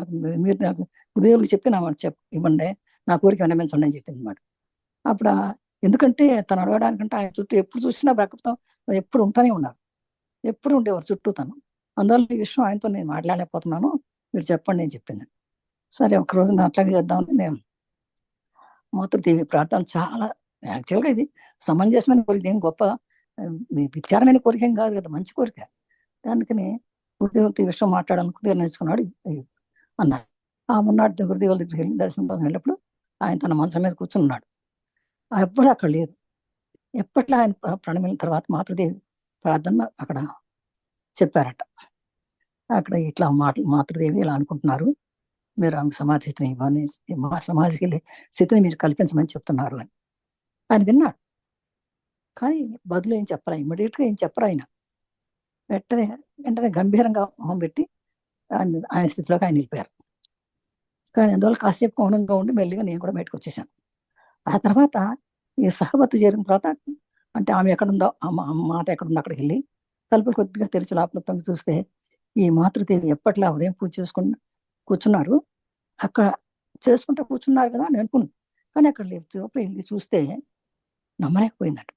నాకు గురుదేవులు చెప్పి నా ఇవ్వండి, నా కోరిక విన్నవించండి అని చెప్పింది అనమాట. అప్పుడు ఎందుకంటే తను అడగడానికంటే ఆయన చుట్టూ ఎప్పుడు చూసినా బ్రకపుతం ఎప్పుడు ఉంటానే ఉన్నారు, ఎప్పుడు ఉండేవారు చుట్టూ తను. అందువల్ల ఈ విషయం ఆయనతో నేను మాట్లాడలేకపోతున్నాను, మీరు చెప్పండి అని చెప్పింది. సరే ఒకరోజు అట్లాగే చేద్దామని నేను మాతృదేవి ప్రార్థన చాలా యాక్చువల్గా ఇది సమంజసమైన కోరిక, ఏం గొప్ప విచారమైన కోరిక ఏం కాదు కదా, మంచి కోరిక. అందుకని గురుదేవులతో ఈ విషయం మాట్లాడాలని కుదిరి నేర్చుకున్నాడు అన్నారు. ఆ మొన్నటి గురుదేవుల దగ్గరికి వెళ్ళి దర్శనం కోసం వెళ్ళినప్పుడు ఆయన తన మంచం మీద కూర్చున్నాడు. ఎప్పుడు అక్కడ లేదు. ఎప్పట్లో ఆయన ప్రణమిన తర్వాత మాతృదేవి ప్రార్థన అక్కడ చెప్పారట. అక్కడ ఇట్లా మాతృదేవి ఇలా అనుకుంటున్నారు, మీరు ఆమె సమాధి స్థితిని ఇవ్వని, మా సమాధికి వెళ్ళే స్థితిని మీరు కల్పించమని చెప్తున్నారు అని ఆయన విన్నాడు. కానీ బదులు ఏం చెప్పరా, ఇమ్మీడియట్గా ఏం చెప్పరా ఆయన. వెంటనే గంభీరంగా మొహం పెట్టి ఆయన స్థితిలోకి ఆయన వెళ్ళిపోయారు. కానీ అందువల్ల కాసేపు మౌనంగా ఉండి మెల్లిగా నేను కూడా బయటకు వచ్చేసాను. ఆ తర్వాత ఈ సహబత్తు చేరిన తర్వాత, అంటే ఆమె ఎక్కడుందో మాత ఎక్కడుందో అక్కడికి వెళ్ళి తలుపులు కొద్దిగా తెరిచి లోపల తొంగి చూస్తే ఈ మాతృదేవి ఎప్పట్లా ఉదయం పూజ చేసుకుని కూర్చున్నారు. అక్కడ చేసుకుంటూ కూర్చున్నారు కదా అని అనుకున్నాను. కానీ అక్కడ లేదు. వెళ్ళి చూస్తే నమ్మలేకపోయిందట.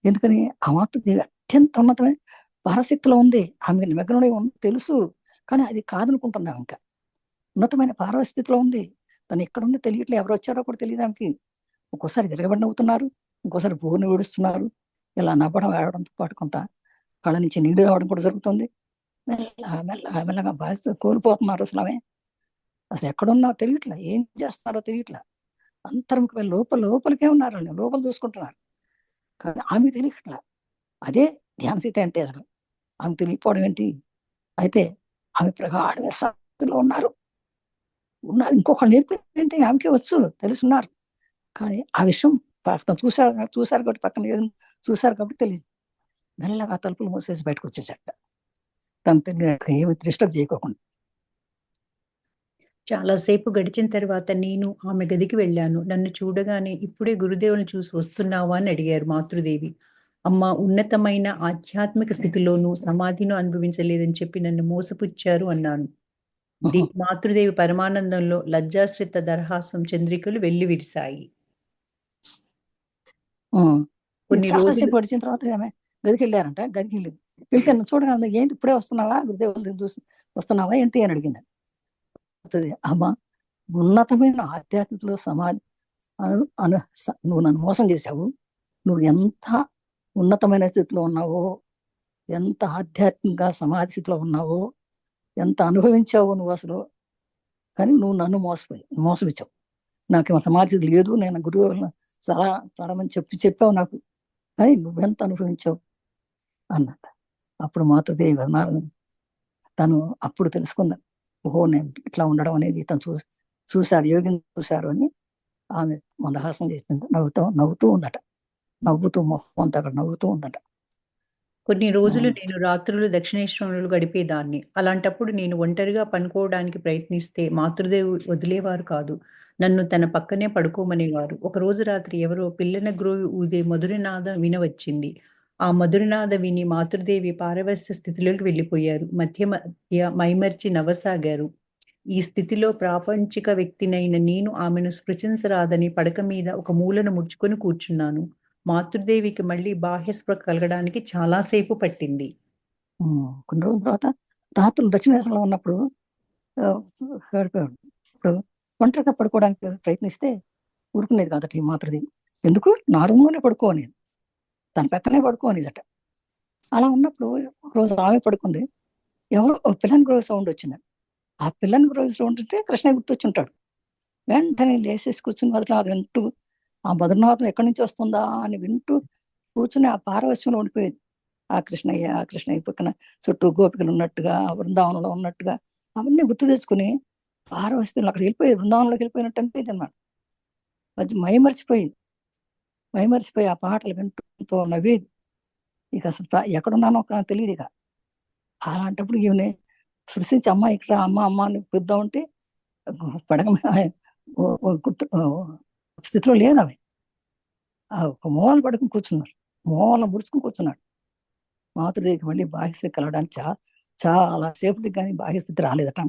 ఎందుకని ఆ మాతృదేవి అత్యంత ఉన్నతమైన పారశక్తిలో ఉంది. ఆమె నిమగ్నమై ఉంది తెలుసు, కానీ అది కాదనుకుంటున్నాం. ఇంకా ఉన్నతమైన పారస్థితిలో ఉంది. తను ఎక్కడుందో తెలియట్లే, ఎవరు వచ్చారో కూడా తెలియదు ఆమెకి. ఒక్కోసారి విరగబడి నవ్వుతున్నారు, ఇంకోసారి బోరుని విడుస్తున్నారు. ఇలా నవ్వడం ఆడడంతో పాటు కొంత కళ్ళ నుంచి నీళ్లు రావడం కూడా జరుగుతుంది. మెల్లగా బాధిస్తూ కోల్పోతున్నారు. అసలు ఎక్కడున్నా తెలియట్లా, ఏం చేస్తున్నారో తెలియట్లా. అంతర్ముఖమైన లోపలికే ఉన్నారు, లోపల చూసుకుంటున్నారు. కానీ ఆమెకు తెలియట్లా. అదే ధ్యానసీత అంటే అసలు ఆమె తెలియకపోవడం ఏంటి. అయితే ఆమె ప్రగాఢ స్థితిలో ఉన్నారు. ఇంకొకళ్ళు నేర్పేంటి, ఆమెకే వచ్చు, తెలుసున్నారు. కానీ ఆ విషయం చూశారు కాబట్టి, పక్కన చూశారు కాబట్టి తెలియదు. మెల్లగా తలుపులు మూసేసి బయటకు వచ్చేసాట. తను ఏమి డిస్టర్బ్ చేయకోకుండా. చాలాసేపు గడిచిన తర్వాత నేను ఆమె గదికి వెళ్ళాను. నన్ను చూడగానే "ఇప్పుడే గురుదేవుల్ని చూసి వస్తున్నావా?" అని అడిగారు మాతృదేవి. అమ్మ ఉన్నతమైన ఆధ్యాత్మిక స్థితిలోనూ సమాధిని అనుభవించలేదని చెప్పి నన్ను మోసపుచ్చారు అన్నాను. మాతృదేవి పరమానందంలో లజ్జాశ్రిత దరహాసం చంద్రికలు వెల్లివిరిశాయి. కొన్ని చాలాసేపు రోజులు గడిచిన తర్వాత ఆమె గదికి వెళ్ళారంట. గదికి వెళ్ళింది. వెళ్తే నన్ను చూడగానే ఏంటి ఇప్పుడే వస్తున్నావా, గురుదేవులు చూసి వస్తున్నావా ఏంటి అని అడిగింది. అమ్మ ఉన్నతమైన ఆధ్యాత్మికలో సమాధి నువ్వు నన్ను మోసం చేశావు. నువ్వు ఎంత ఉన్నతమైన స్థితిలో ఉన్నావో, ఎంత ఆధ్యాత్మికంగా సమాధి స్థితిలో ఉన్నావో, ఎంత అనుభవించావో నువ్వు అసలు. కానీ నువ్వు నన్ను మోసమిచ్చావు. నాకు సమాధి స్థితి లేదు, నేను గురువు చాలా చాలా మంది చెప్పావు నాకు, కానీ నువ్వెంత అనుభవించావు అన్నట్ట. అప్పుడు మాతృదేవి తను అప్పుడు తెలుసుకున్నాను, ఓహో నేను ఇట్లా ఉండడం అనేది తను చూశారు, యోగిని చూశారు అని ఆమె మందహాసం చేసింది. నవ్వుతూ ఉందట. నవ్వుతూ మొహం అంతా అక్కడ నవ్వుతూ ఉందట. కొన్ని రోజులు నేను రాత్రులు దక్షిణేశ్వరంలో గడిపేదాన్ని. అలాంటప్పుడు నేను ఒంటరిగా పనుకోవడానికి ప్రయత్నిస్తే మాతృదేవి వదిలేవారు కాదు. నన్ను తన పక్కనే పడుకోమనేవారు. ఒకరోజు రాత్రి ఎవరో పిల్లన గ్రోవి ఊదే మధురనాదం వినవచ్చింది. ఆ మధురనాద విని మాతృదేవి పారవస్య స్థితిలోకి వెళ్ళిపోయారు. మధ్య మధ్య మైమర్చి నవ్వసాగారు. ఈ స్థితిలో ప్రాపంచిక వ్యక్తినైన నేను ఆమెను స్పృశించరాదని పడక మీద ఒక మూలను ముడుచుకొని కూర్చున్నాను. మాతృదేవికి మళ్ళీ బాహ్య స్పృహ కలగడానికి చాలా సేపు పట్టింది. కొన్ని రోజుల తర్వాత రాత్రులు దక్షిణేశ్వరంలో ఉన్నప్పుడు గడిపాడు. ఇప్పుడు ఒంటరిగా పడుకోవడానికి ప్రయత్నిస్తే ఊరుకునేది కాదట ఈ మాతృదేవి. ఎందుకు నా రూమ్లోనే పడుకోనేది, తన పక్కనే పడుకోనేదట. అలా ఉన్నప్పుడు ఒకరోజు ఆమె పడుకుంది. ఎవరో పిల్లని గ్రోవి సౌండ్ వచ్చింది. ఆ పిల్లని గ్రోవి సౌండ్ అంటే కృష్ణ గుర్తొచ్చుంటాడు. వెంటనే లేసేసి కూర్చుని అది వింటూ ఆ మధురనాథం ఎక్కడి నుంచి వస్తుందా అని వింటూ కూర్చుని ఆ పారవశ్యంలో ఉండిపోయేది. ఆ కృష్ణయ్య పక్కన చుట్టూ గోపికలు ఉన్నట్టుగా, బృందావనంలో ఉన్నట్టుగా అవన్నీ గుర్తు తెచ్చుకుని పారవశ్యంలో అక్కడ వెళ్ళిపోయేది, బృందావనంలోకి వెళ్ళిపోయినట్టు అనిపోయేది అన్నమాట. మైమరిచిపోయి ఆ పాటలు వింటూ నవ్వేది. ఇక అసలు ఎక్కడున్నానో తెలియదు. ఇక అలాంటప్పుడు ఈమె సృష్టించి అమ్మ ఇక్కడ అమ్మ అని పిలుద్దామంటే పడగ స్థితిలో లేదు ఆమె. ఒక మూలను పడుకుని కూర్చున్నాడు, మూలను ముడుచుకుని కూర్చున్నాడు. మాతృదేవికి మళ్ళీ బాహ్యస్థితి కలగడానికి చాలా సేపటికి కానీ బాహ్యస్థితి రాలేదట.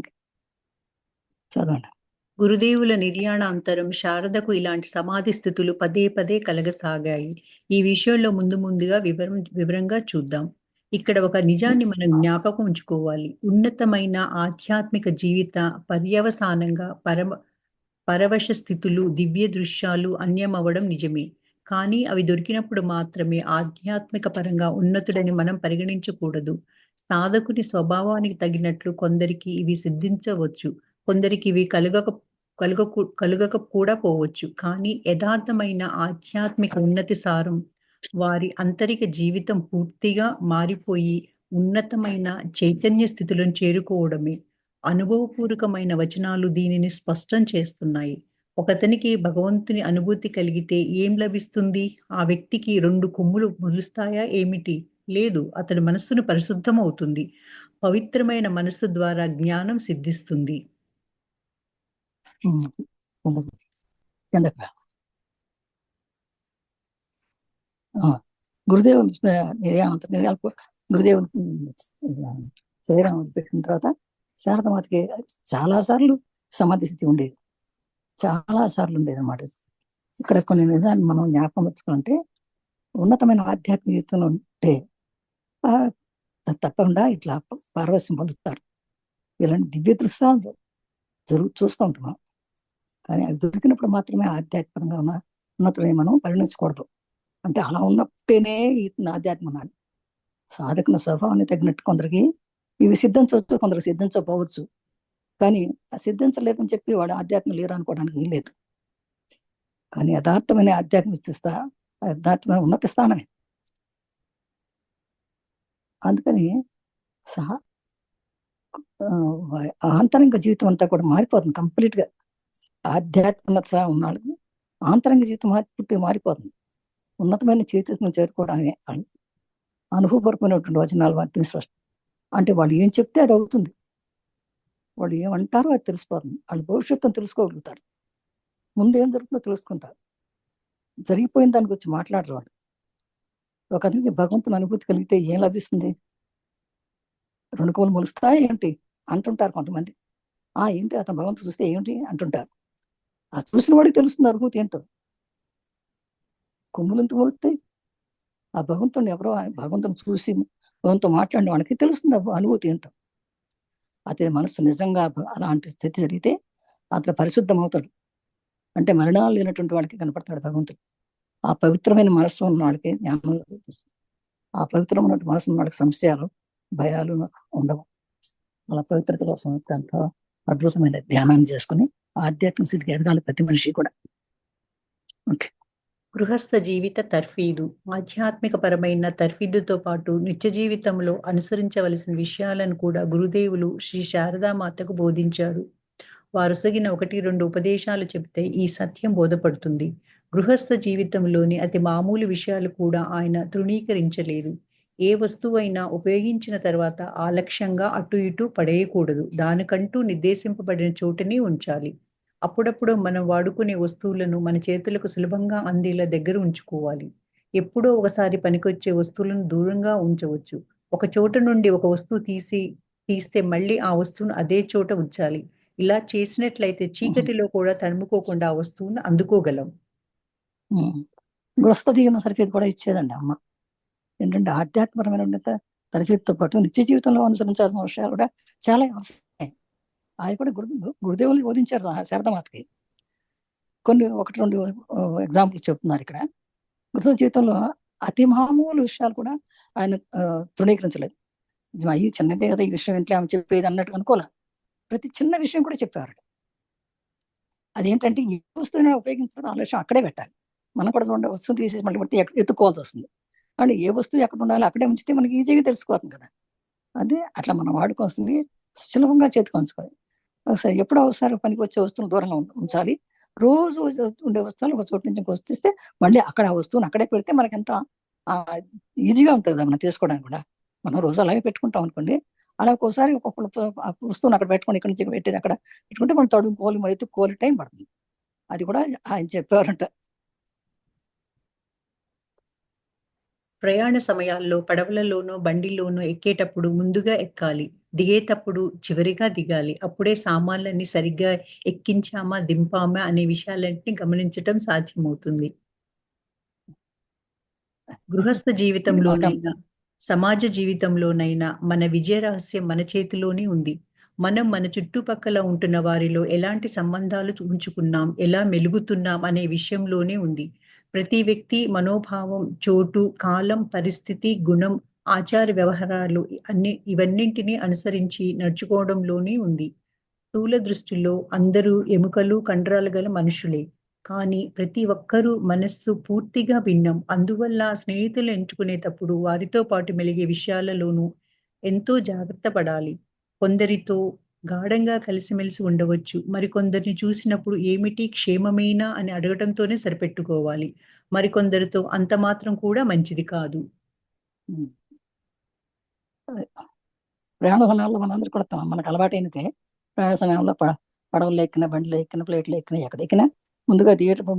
చదవండి. గురుదేవుల నిర్యాణాంతరం శారదకు ఇలాంటి సమాధి స్థితులు పదే పదే కలగసాగాయి. ఈ విషయంలో ముందుగా వివరంగా చూద్దాం. ఇక్కడ ఒక నిజాన్ని మనం జ్ఞాపకం ఉంచుకోవాలి. ఉన్నతమైన ఆధ్యాత్మిక జీవిత పర్యవసానంగా పరవశ స్థితులు, దివ్య దృశ్యాలు అన్యమవ్వడం నిజమే. కానీ అవి దొరికినప్పుడు మాత్రమే ఆధ్యాత్మిక పరంగా ఉన్నతుడని మనం పరిగణించకూడదు. సాధకుని స్వభావానికి తగినట్లు కొందరికి ఇవి సిద్ధించవచ్చు, కొందరికి ఇవి కలుగక కూడా పోవచ్చు. కానీ యథార్థమైన ఆధ్యాత్మిక ఉన్నతి సారం వారి ఆంతరిక జీవితం పూర్తిగా మారిపోయి ఉన్నతమైన చైతన్య స్థితులను చేరుకోవడమే. అనుభవపూర్వకమైన వచనాలు దీనిని స్పష్టం చేస్తున్నాయి. ఒకతనికి భగవంతుని అనుభూతి కలిగితే ఏం లభిస్తుంది? ఆ వ్యక్తికి 2 కొమ్ములు మొలుస్తాయా ఏమిటి? లేదు. అతడి మనస్సును పరిశుద్ధమవుతుంది. పవిత్రమైన మనస్సు ద్వారా జ్ఞానం సిద్ధిస్తుంది. గురుదేవుని గురుదేవుని శరీరం పెట్టిన తర్వాత శారదమాతకి చాలా సార్లు సమాధి స్థితి ఉండేది, చాలా సార్లు ఉండేది అన్నమాట. ఇక్కడ కొన్ని నిజాన్ని మనం జ్ఞాపకం వచ్చుకుంటే, ఉన్నతమైన ఆధ్యాత్మిక జీవితంలో ఉంటే తప్పకుండా ఇట్లా పారవశ్యం పొందుతారు. ఇలాంటి దివ్య దృశ్యాలు చూస్తూ ఉంటున్నాం. కానీ అవి దొరికినప్పుడు మాత్రమే ఆధ్యాత్మికంగా ఉన్నతులని మనం పరిగణించకూడదు. అంటే అలా ఉన్నప్పుడేనే ఆధ్యాత్మిక సాధకుల స్వభావాన్ని తగినట్టు కొందరికి ఇవి సిద్ధించవచ్చు, కొందరికి సిద్ధించకపోవచ్చు. కానీ సిద్ధించలేదని చెప్పి వాడు ఆధ్యాత్మిక లేరు అనుకోవడానికి వీల్లేదు. కానీ యథార్థమైన యథార్థమైన ఉన్నత స్థానమే. అందుకని ఆంతరంగ జీవితం అంతా కూడా మారిపోతుంది కంప్లీట్గా. ఆధ్యాత్మికత ఉన్నాడు, ఆంతరంగ జీవితం పూర్తిగా మారిపోతుంది. ఉన్నతమైన చైతన్యం చేరుకోవడానికి అనుభవపూర్వకమైనటువంటి వచనాలు వాటిని అంటే వాళ్ళు ఏం చెప్తే అది అవుతుంది, వాళ్ళు ఏమంటారో అది తెలిసిపోతుంది, వాళ్ళ భవిష్యత్తును తెలుసుకోగలుగుతారు, ముందు ఏం జరుగుతుందో తెలుసుకుంటారు. జరిగిపోయిన దాని గురించి మాట్లాడరు వాళ్ళు. ఒక అతనికి భగవంతుని అనుభూతి కలిగితే ఏం లభిస్తుంది? రెండు కోలు మొలుస్తాయి ఏంటి అంటుంటారు కొంతమంది. ఏంటి అతను భగవంతుడు చూస్తే ఏమిటి అంటుంటారు. ఆ చూసిన వాడికి తెలుస్తుంది అనుభూతి ఏంటో. కొమ్ములు ఎంత మొలుస్తాయి? ఆ భగవంతుని ఎవరో భగవంతుని చూసి భగవంతుతో మాట్లాడిన వాడికి తెలుస్తుంది అనుభూతి ఏంటో. అదే మనసు నిజంగా అలాంటి స్థితి జరిగితే అతను పరిశుద్ధం అవుతాడు. అంటే మరణాలు లేనటువంటి వాడికి కనపడతాడు భగవంతుడు. ఆ పవిత్రమైన మనస్సు ఉన్న వాడికి జ్ఞానం జరుగుతుంది. ఆ పవిత్రమైన మనసు ఉన్న వాడికి సంశయాలు, భయాలు ఉండవు. అలా పవిత్రత కోసం ఎంతో అద్భుతమైన ధ్యానాన్ని చేసుకుని ఆధ్యాత్మిక స్థితికి ఎదగాలి ప్రతి మనిషి కూడా. ఓకే. గృహస్థ జీవిత తర్ఫీదు. ఆధ్యాత్మిక పరమైన తర్ఫీదుతో పాటు నిత్య జీవితంలో అనుసరించవలసిన విషయాలను కూడా గురుదేవులు శ్రీ శారదామాతకు బోధించారు. వారొసగిన 1, 2 ఉపదేశాలు చెప్తే ఈ సత్యం బోధపడుతుంది. గృహస్థ జీవితంలోని అతి మామూలు విషయాలు కూడా ఆయన తృణీకరించలేదు. ఏ వస్తువైనా ఉపయోగించిన తర్వాత ఆలక్ష్యంగా అటు ఇటు పడేయకూడదు. దానికంటూ నిర్దేశింపబడిన చోటనే ఉంచాలి. అప్పుడప్పుడు మనం వాడుకునే వస్తువులను మన చేతులకు సులభంగా అందేలా దగ్గర ఉంచుకోవాలి. ఎప్పుడో ఒకసారి పనికొచ్చే వస్తువులను దూరంగా ఉంచవచ్చు. ఒక చోట నుండి ఒక వస్తువు తీస్తే మళ్ళీ ఆ వస్తువును అదే చోట ఉంచాలి. ఇలా చేసినట్లయితే చీకటిలో కూడా తడుముకోకుండా ఆ వస్తువును అందుకోగలం. గృహస్థ జీవన సరిఫీదు కూడా ఇచ్చేదండి అమ్మ. ఏంటంటే ఆధ్యాత్మికమైన తరఫీదుతో పాటు నిత్య జీవితంలో అనుసరించాల్సిన విషయాలు కూడా చాలా అవసరం. ఆయన కూడా గురుదేవులు బోధించారు శారదామాతకి. కొన్ని 1, 2 ఎగ్జాంపుల్స్ చెప్తున్నారు ఇక్కడ. గృహ జీవితంలో అతి మామూలు విషయాలు కూడా ఆయన తృణీకరించలేదు. అయ్యి చిన్నదే కదా ఈ విషయం ఇంట్లో ఆమె చెప్పేది అన్నట్టు అనుకోలే. ప్రతి చిన్న విషయం కూడా చెప్పేవారు. అదేంటంటే ఏ వస్తువునే ఉపయోగించడం ఆలోచన అక్కడే పెట్టాలి. మనం కూడా చూడండి, వస్తువు తీసేసి మళ్ళీ పెడితే ఎత్తుక్కోవాల్సి వస్తుంది. కానీ ఏ వస్తువు ఎక్కడ ఉండాలి అక్కడే ఉంచితే మనకి ఈజీగా తెలిసిపోతుంది కదా. అదే అట్లా మనం వాడుకోవాల్సింది సులభంగా చేతికి ఉంచుకోవాలి. సరే ఎప్పుడో ఒకసారి పనికి వచ్చే వస్తువులు దూరంగా ఉంచాలి. రోజు ఉండే వస్తువులు ఒక చోటు నుంచి వస్తే మళ్ళీ అక్కడ ఆ వస్తువుని అక్కడే పెడితే మనకి ఎంత ఈజీగా ఉంటుంది కదా మనం తీసుకోవడానికి కూడా. మనం రోజు అలాగే పెట్టుకుంటాం అనుకోండి. అలా ఒక్కోసారి ఒక్కొక్క వస్తువుని అక్కడ పెట్టుకొని ఇక్కడి నుంచి పెట్టేది అక్కడ పెట్టుకుంటే మనం తడుముకోవాలి, మరి ఎత్తుక్కోవాలి, టైం పడుతుంది. అది కూడా ఆయన చెప్పేవారంట. ప్రయాణ సమయాల్లో పడవలలోనో, బండిలోనో ఎక్కేటప్పుడు ముందుగా ఎక్కాలి. దిగేటప్పుడు చివరిగా దిగాలి. అప్పుడే సామాన్లన్నీ సరిగ్గా ఎక్కించామా, దింపామా అనే విషయాలన్నిటిని గమనించటం సాధ్యమవుతుంది. గృహస్థ జీవితంలోనైనా, సమాజ జీవితంలోనైనా మన విజయ రహస్యం మన చేతిలోనే ఉంది. మనం మన చుట్టుపక్కల ఉంటున్న వారిలో ఎలాంటి సంబంధాలు ఉంచుకున్నాం, ఎలా మెలుగుతున్నాం అనే విషయంలోనే ఉంది. ప్రతి వ్యక్తి మనోభావం, చోటు, కాలం, పరిస్థితి, గుణం, ఆచార వ్యవహారాలు ఇవన్నింటిని అనుసరించి నడుచుకోవడంలోనే ఉంది. స్థూల దృష్టిలో అందరూ ఎముకలు, కండరాలు గల మనుషులే. కానీ ప్రతి ఒక్కరూ మనస్సు పూర్తిగా భిన్నం. అందువల్ల స్నేహితులు ఎంచుకునేటప్పుడు వారితో పాటు మెలిగే విషయాలలోనూ ఎంతో జాగ్రత్త పడాలి. కొందరితో గాఢంగా కలిసిమెలిసి ఉండవచ్చు. మరికొందరిని చూసినప్పుడు ఏమిటి, క్షేమమేనా అని అడగటంతోనే సరిపెట్టుకోవాలి. మరికొందరితో అంత మాత్రం కూడా మంచిది కాదు. ప్రయాణ సమయంలో మనందరూ కూడా మనకు అలవాటైనదే. ప్రయాణ సమయంలో పడవలు ఎక్కిన, బండిలో ఎక్కిన, ప్లేట్లు ఎక్కిన, ఎక్కడ ఎక్కినా ముందుగా దిగేటప్పుడు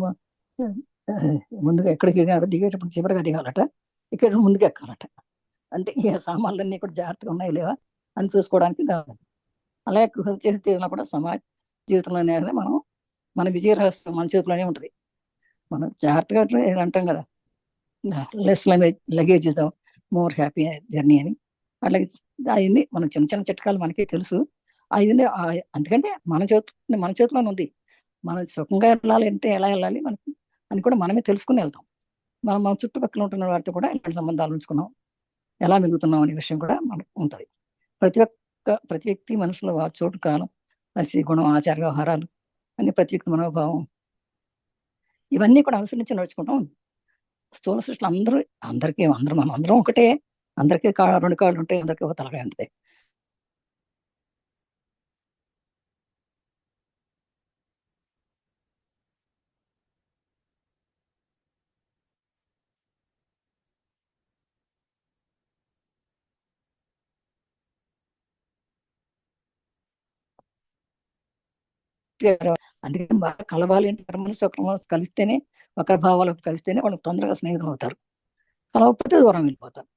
ముందుగా ఎక్కడికి దిగేటప్పుడు చివరిగా దిగాలట, ఇక్కడ ముందుకు ఎక్కాలట. అంటే ఈ సామాన్లన్నీ కూడా జాగ్రత్తగా ఉన్నాయి లేవా అని చూసుకోవడానికి. అలాగే గృహ జీవితంలో కూడా సమాజ జీవితంలోనే మనం మన విజయ రహస్యం మన చేతిలోనే ఉంటుంది. మనం జాగ్రత్తగా అంటాం కదా, less luggage more happy journey అని. అట్లాగే అవన్నీ మనం చిన్న చిన్న చిట్కాలు మనకే తెలుసు. అవన్నీ ఎందుకంటే మన చేతిలోనే ఉంది. మనం సుఖంగా వెళ్ళాలి అంటే ఎలా వెళ్ళాలి మనకి అని కూడా మనమే తెలుసుకుని వెళ్తాం. మన చుట్టుపక్కల ఉంటున్న వారితో కూడా ఇలాంటి సంబంధాలు ఉంచుకున్నాం, ఎలా మెలుగుతున్నాం అనే విషయం కూడా మనకు ఉంటుంది. ప్రతి వ్యక్తి మనసులో చోటు, కాలం, రసి, గుణం, ఆచార వ్యవహారాలు అన్ని ప్రతి వ్యక్తి మనోభావం ఇవన్నీ కూడా అనుసరించి నడుచుకుంటాం. స్థూల సృష్టిలో అందరికీ మనం అందరం ఒకటే. అందరికీ 2 కాళ్ళు ఉంటాయి, అందరికీ ఒక తలకాయ ఉంటుంది. అందుకని బాగా కలవాలి అంటే మనసు ఒక మనసు కలిస్తేనే, ఒక భావాలు కలిస్తేనే వాళ్ళకి తొందరగా స్నేహితులు అవుతారు. కలవకపోతే దూరం వెళ్ళిపోతారు.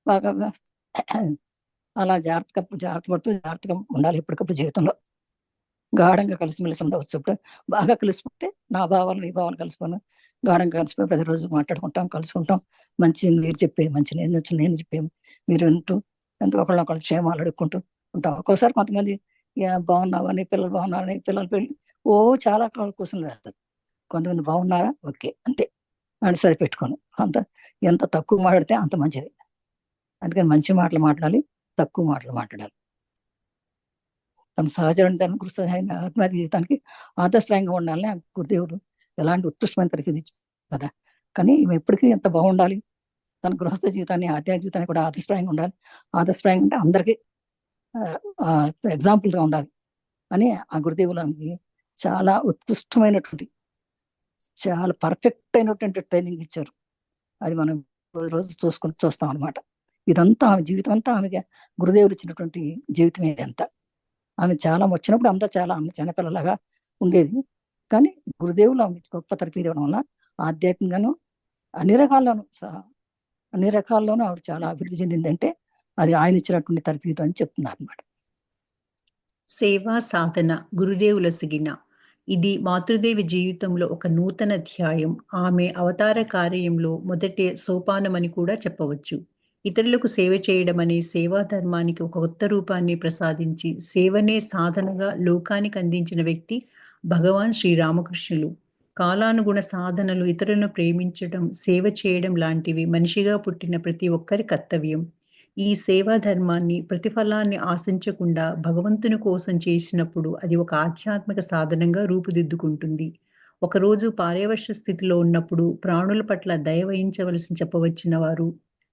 బాగా అలా జాగ్రత్త పడుతూ జాగ్రత్తగా ఉండాలి ఎప్పటికప్పుడు జీవితంలో. గాఢంగా కలిసిమెలిసి ఉండవచ్చు. ఇప్పుడు బాగా కలిసిపోతే నా భావాలు నీ భావాలు కలిసిపోను, గాఢంగా కలిసిపోయి ప్రతిరోజు మాట్లాడుకుంటాం, కలుసుకుంటాం. మంచి మీరు చెప్పేది మంచి, నేను చెప్పేది మీరు వింటూ ఎంతో ఒకళ్ళొకళ్ళు క్షేమాలు అడుక్కుంటూ ఉంటాం. ఒక్కోసారి కొంతమంది బాగున్నావా, నీ పిల్లలు బాగున్నారా, నీ పిల్లలు పెళ్ళి చాలా క్వశ్చన్లు వేస్తారు. కొంతమంది బాగున్నారా, ఓకే అంతే అని సరిపెట్టుకోను. అంత ఎంత తక్కువ మాట్లాడితే అంత మంచిది. అందుకని మంచి మాటలు మాట్లాడాలి, తక్కువ మాటలు మాట్లాడాలి. తన సహచరుని గురించి ఆత్మహత్య జీవితానికి ఆదర్శప్రాయంగా ఉండాలని ఆ గురుదేవుడు ఎలాంటి ఉత్కృష్టమైన తరఫీదు ఇచ్చారు కదా. కానీ ఈమె ఎప్పటికీ ఎంత బాగుండాలి, తన గృహస్థ జీవితాన్ని ఆధ్యాత్మిక జీవితాన్ని కూడా ఆదర్శప్రాయంగా ఉండాలి. ఆదర్శప్రాయంగా అంటే అందరికీ ఎగ్జాంపుల్గా ఉండాలి అని ఆ గురుదేవులకి చాలా ఉత్కృష్టమైనటువంటి, చాలా పర్ఫెక్ట్ అయినటువంటి ట్రైనింగ్ ఇచ్చారు. అది మనం రోజు చూస్తాం అనమాట. ఇదంతా ఆమె జీవితం అంతా ఆమెకి గురుదేవులు ఇచ్చినటువంటి జీవితం ఇదంతా. ఆమె చాలా వచ్చినప్పుడు అంతా చాలా ఆమె చిన్నపిల్లలాగా ఉండేది. కానీ గురుదేవులు ఆమె గొప్ప తరఫీదు ఇవ్వడం వల్ల ఆధ్యాత్మికంగాను అన్ని రకాల్లోనూ ఆవిడ చాలా అభివృద్ధి చెందిందంటే అది ఆయన ఇచ్చినటువంటి తరఫీదు అని చెప్తున్నారు అనమాట. సేవా సాధన గురుదేవుల సిగిన. ఇది మాతృదేవి జీవితంలో ఒక నూతన అధ్యాయం. ఆమె అవతార కార్యంలో మొదటి సోపానమని కూడా చెప్పవచ్చు. ఇతరులకు సేవ చేయడం అనే సేవా ధర్మానికి ఒక కొత్త రూపాన్ని ప్రసాదించి సేవనే సాధనగా లోకానికి అందించిన వ్యక్తి భగవాన్ శ్రీరామకృష్ణులు. కాలానుగుణ సాధనలు, ఇతరులను ప్రేమించడం, సేవ చేయడం లాంటివి మనిషిగా పుట్టిన ప్రతి ఒక్కరి కర్తవ్యం. ఈ సేవా ధర్మాన్ని ప్రతిఫలాన్ని ఆశించకుండా భగవంతుని కోసం చేసినప్పుడు అది ఒక ఆధ్యాత్మిక సాధనంగా రూపుదిద్దుకుంటుంది. ఒకరోజు పారవశ్య స్థితిలో ఉన్నప్పుడు ప్రాణుల పట్ల దయ వహించవలసి చెప్పవచ్చిన వారు,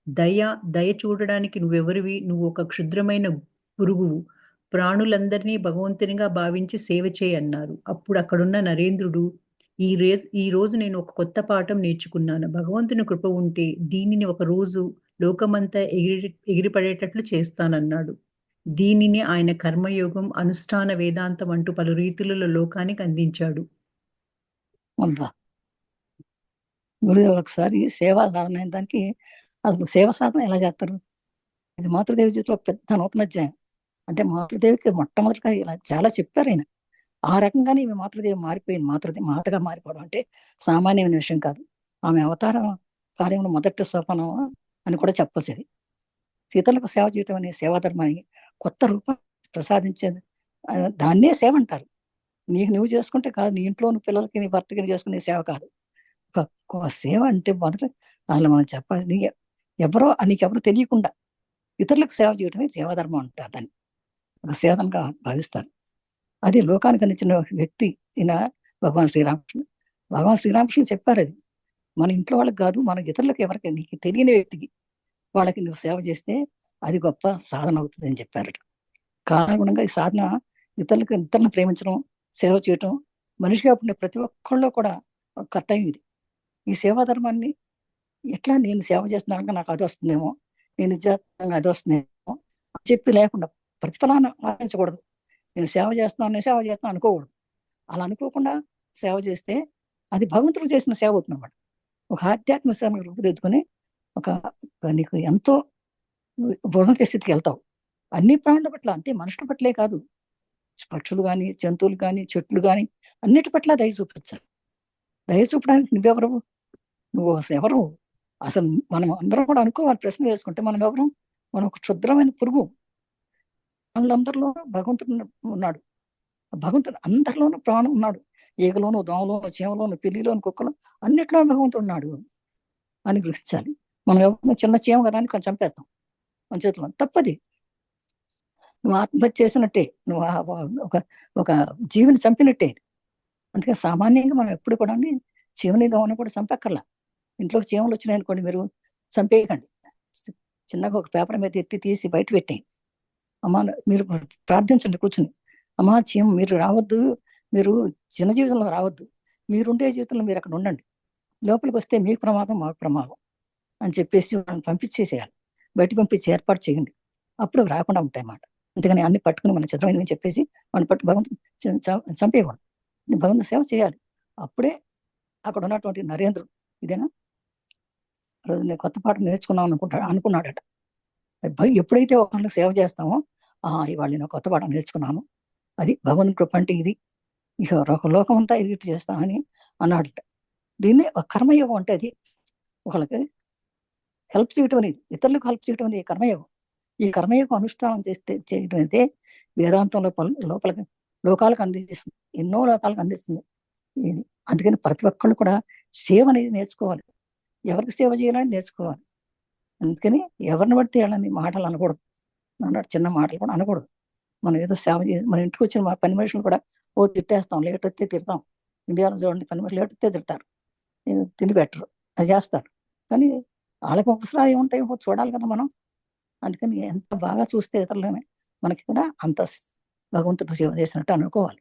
దయ చూడడానికి నువ్వెవరివి, నువ్వు ఒక క్షుద్రమైన పురుగువు, ప్రాణులందరినీ భగవంతునిగా భావించి సేవ చేయన్నారు. అప్పుడు అక్కడున్న నరేంద్రుడు, ఈ రోజు నేను ఒక కొత్త పాఠం నేర్చుకున్నాను. భగవంతుని కృప ఉంటే దీనిని ఒక రోజు లోకమంతా ఎగిరిపడేటట్లు చేస్తానన్నాడు. దీనిని ఆయన కర్మయోగం, అనుష్ఠాన వేదాంతం అంటూ పలు రీతులలో లోకానికి అందించాడు. గురుదేవులు ఒకసారి సేవా సాధన అయిన దానికి అసలు సేవా సాధన ఎలా చేస్తారు, ఇది మాతృదేవి జీవితంలో పెద్ద నూతన అధ్యాయం. అంటే మాతృదేవికి మొట్టమొదటిగా ఇలా చాలా చెప్పారు ఆయన. ఆ రకంగానే ఈమె మాతృదేవి మారిపోయింది. మాతగా మారిపోవడం అంటే సామాన్యమైన విషయం కాదు. ఆమె అవతార కార్యంలో మొదటి సోపానం అని కూడా చెప్పొచ్చేది. సీతలకు సేవ చేయటం అనే సేవాధర్మాన్ని కొత్త రూపం ప్రసాదించేది. దాన్నే సేవ అంటారు. నువ్వు చేసుకుంటే కాదు, నీ ఇంట్లో పిల్లలకి నీ భర్తకి చేసుకునే సేవ కాదు. ఒక సేవ అంటే మొదట అసలు మనం చెప్పాలి, నీకెవరో తెలియకుండా ఇతరులకు సేవ చేయటమే సేవాధర్మం అంటారు. దాన్ని ఒక సేవగా భావిస్తారు. అది లోకానికి అందించిన వ్యక్తి ఈయన భగవాన్ శ్రీరామకృష్ణుడు చెప్పారు. అది మన ఇంట్లో వాళ్ళకి కాదు, మన ఇతరులకు ఎవరికి నీకు తెలియని వ్యక్తికి వాళ్ళకి నువ్వు సేవ చేస్తే అది గొప్ప సాధన అవుతుంది అని చెప్పారట. కారణంగా ఈ సాధన ఇతరులను ప్రేమించడం, సేవ చేయటం మనిషిగా పుట్టిన ప్రతి ఒక్కళ్ళు కూడా కర్తవ్యం ఇది. ఈ సేవా ధర్మాన్ని ఎట్లా నేను సేవ చేస్తున్నాక నాకు అది వస్తుందేమో, నేను నిజంగా అది వస్తుందేమో అని చెప్పి లేకుండా ప్రతిఫలాన్ని ఆశించకూడదు. నేను సేవ చేస్తున్నాను అనుకోకూడదు. అలా అనుకోకుండా సేవ చేస్తే అది భగవంతుడు చేసిన సేవ అవుతుంది అన్నమాట. ఒక ఆధ్యాత్మిక సేవను రూపుదిద్దుకొని నీకు ఎంతో ఉన్నత స్థితికి వెళ్తావు. అన్ని ప్రాణుల పట్ల, అంతే మనుషుల పట్లే కాదు, పక్షులు కానీ, జంతువులు కానీ, చెట్లు కానీ అన్నిటి పట్ల దయ చూపించాలి. దయ చూపడానికి నువ్వు ఎవరు అసలు? మనం అందరం కూడా అనుకోవాలి, ప్రశ్న వేసుకుంటే మనం ఎవరు? మనం ఒక క్షుద్రమైన పురుగు. వాళ్ళందరిలో భగవంతుడు ఉన్నాడు. భగవంతుడు అందరిలోనూ ప్రాణం ఉన్నాడు. ఈగలోను, దోమలోను, చీమలోను, పిల్లిలోను, కుక్కలో అన్నిట్లో భగవంతుడు ఉన్నాడు అని గ్రహించాలి. మనం ఎవరు చిన్న చీమ కదా అని కొంచెం చంపేస్తాం మన చేతిలో, తప్పది. నువ్వు ఆత్మహత్య చేసినట్టే, నువ్వు ఒక జీవిని చంపినట్టే. అందుకే సామాన్యంగా మనం ఎప్పుడు కూడా చీమని దోమని కూడా చంపక్కర్లా. ఇంట్లోకి చీమలు వచ్చినాయనుకోండి, మీరు చంపేయకండి. చిన్నగా ఒక పేపర్ మీద తీసి బయట పెట్టేయండి. అమ్మా మీరు ప్రార్థించండి కూర్చుని, అమ్మా చీమ మీరు రావద్దు, మీరు చిన్న జీవితంలో రావద్దు, మీరుండే జీవితంలో మీరు అక్కడ ఉండండి, లోపలికి వస్తే మీకు ప్రమాదం మాకు ప్రమాదం అని చెప్పేసి వాళ్ళని పంపించేసేయాలి. బయట పంపించి ఏర్పాటు చేయండి, అప్పుడు రాకుండా ఉంటాయి అన్నమాట. అంతేగాని అన్ని పట్టుకుని మన చిత్రమైనని చెప్పేసి మన పట్టు భగవంతుని చంపేయకూడదు. భగవంతుని సేవ చేయాలి. అప్పుడే అక్కడ ఉన్నటువంటి నరేంద్రుడు ఇదేనా రోజు నేను కొత్త పాట నేర్చుకున్నాం అనుకున్నాడట. ఎప్పుడైతే ఒకళ్ళు సేవ చేస్తామో ఇవాళ నేను కొత్త పాట నేర్చుకున్నాను, అది భగవంతుని కృప అంటే ఇది, ఇక లోకం అంతా ఇది చేస్తామని అన్నాడట. దీన్నే ఒక కర్మయోగం అంటే అది ఒకళ్ళకి హెల్ప్ చేయటం అనేది, ఇతరులకు హెల్ప్ చేయటం అనేది కర్మయోగం. ఈ కర్మయోగం అనుష్ఠానం చేయటం అయితే వేదాంతంలో లోకాలకు అందిస్తుంది, ఎన్నో లోకాలకు అందిస్తుంది ఇది. అందుకని ప్రతి ఒక్కళ్ళు కూడా సేవ అనేది నేర్చుకోవాలి, ఎవరికి సేవ చేయాలని నేర్చుకోవాలి. అందుకని ఎవరిని పడితే వాళ్ళని మాటలు అనకూడదు, అన్నాడు. చిన్న మాటలు కూడా అనకూడదు. మనం ఏదో సేవ చేసి మన ఇంటికి వచ్చిన మా పని మనుషులు కూడా తిట్టేస్తాం, లేట్ వస్తే తిడతాం. ఇండియాలో చూడండి, పని మనుషులు లేట్ వస్తే తిడతారు, తిండి పెట్టరు, అది చేస్తారు. కానీ వాళ్ళకి అవసరాలు ఏముంటాయి చూడాలి కదా మనం. అందుకని ఎంత బాగా చూస్తే ఇతరులనే మనకి కూడా అంత భగవంతుడు సేవ చేసినట్టు అనుకోవాలి.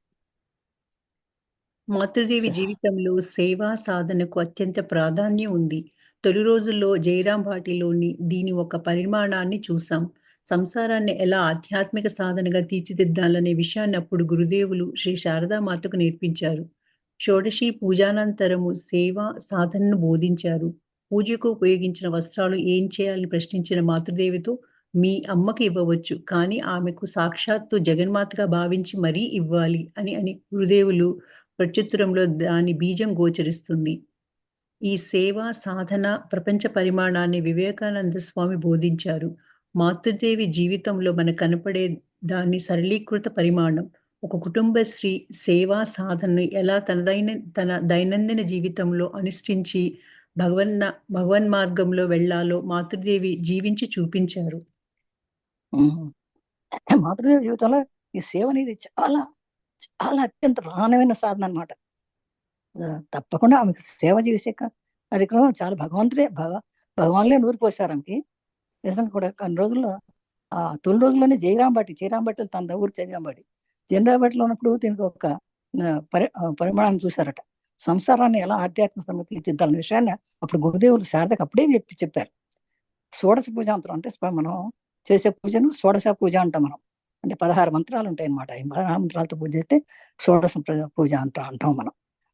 మాతృదేవి జీవితంలో సేవా సాధనకు అత్యంత ప్రాధాన్యం ఉంది. తొలి రోజుల్లో జయరాం వాటిలోని దీని ఒక పరిమాణాన్ని చూసాం. సంసారాన్ని ఎలా ఆధ్యాత్మిక సాధనగా తీర్చిదిద్దాలనే విషయాన్ని అప్పుడు గురుదేవులు శ్రీ శారదామాతకు నేర్పించారు. షోడశి పూజానంతరము సేవా సాధనను బోధించారు. పూజకు ఉపయోగించిన వస్త్రాలు ఏం చేయాలని ప్రశ్నించిన మాతృదేవితో, మీ అమ్మకి ఇవ్వవచ్చు, కానీ ఆమెకు సాక్షాత్తు జగన్మాతగా భావించి మరీ ఇవ్వాలి అని గురుదేవులు ప్రత్యుత్తరంలో దాని బీజం గోచరిస్తుంది. ఈ సేవా సాధన ప్రపంచ పరిమాణాన్ని వివేకానంద స్వామి బోధించారు. మాతృదేవి జీవితంలో మనకు కనపడే దాని సరళీకృత పరిమాణం. ఒక కుటుంబ స్త్రీ సేవా సాధనను ఎలా తన దైనందిన జీవితంలో అనుష్ఠించి భగవన్ మార్గంలో వెళ్ళాలో మాతృదేవి జీవించి చూపించారు. మాతృదేవి జీవితంలో ఈ సేవ అనేది చాలా చాలా అత్యంత ప్రధానమైన సాధన అన్నమాట. తప్పకుండా ఆమెకు సేవ చేసే కార్యక్రమం చాలా భగవాన్లే నూరు పోసారు ఆమెకి. నిజంగా కూడా కొన్ని రోజుల్లో తొలి రోజుల్లోనే జయరాంబాటి తన ఊరు జయరాంబాటిలో ఉన్నప్పుడు దీనికి ఒక పరిమాణాన్ని చూశారట. సంసారాన్ని ఎలా ఆధ్యాత్మిక సంగతి తీర్చిద్దాలనే విషయాన్ని అప్పుడు గురుదేవులు శారదకు అప్పుడే చెప్పారు. షోడశ పూజాంతరం అంటే మనం చేసే పూజను షోడశ పూజ అంటాం మనం. అంటే 16 మంత్రాలు ఉంటాయి అన్నమాట. ఈ 16 మంత్రాలతో పూజ చేస్తే షోడశ పూజ అంటాం మనం.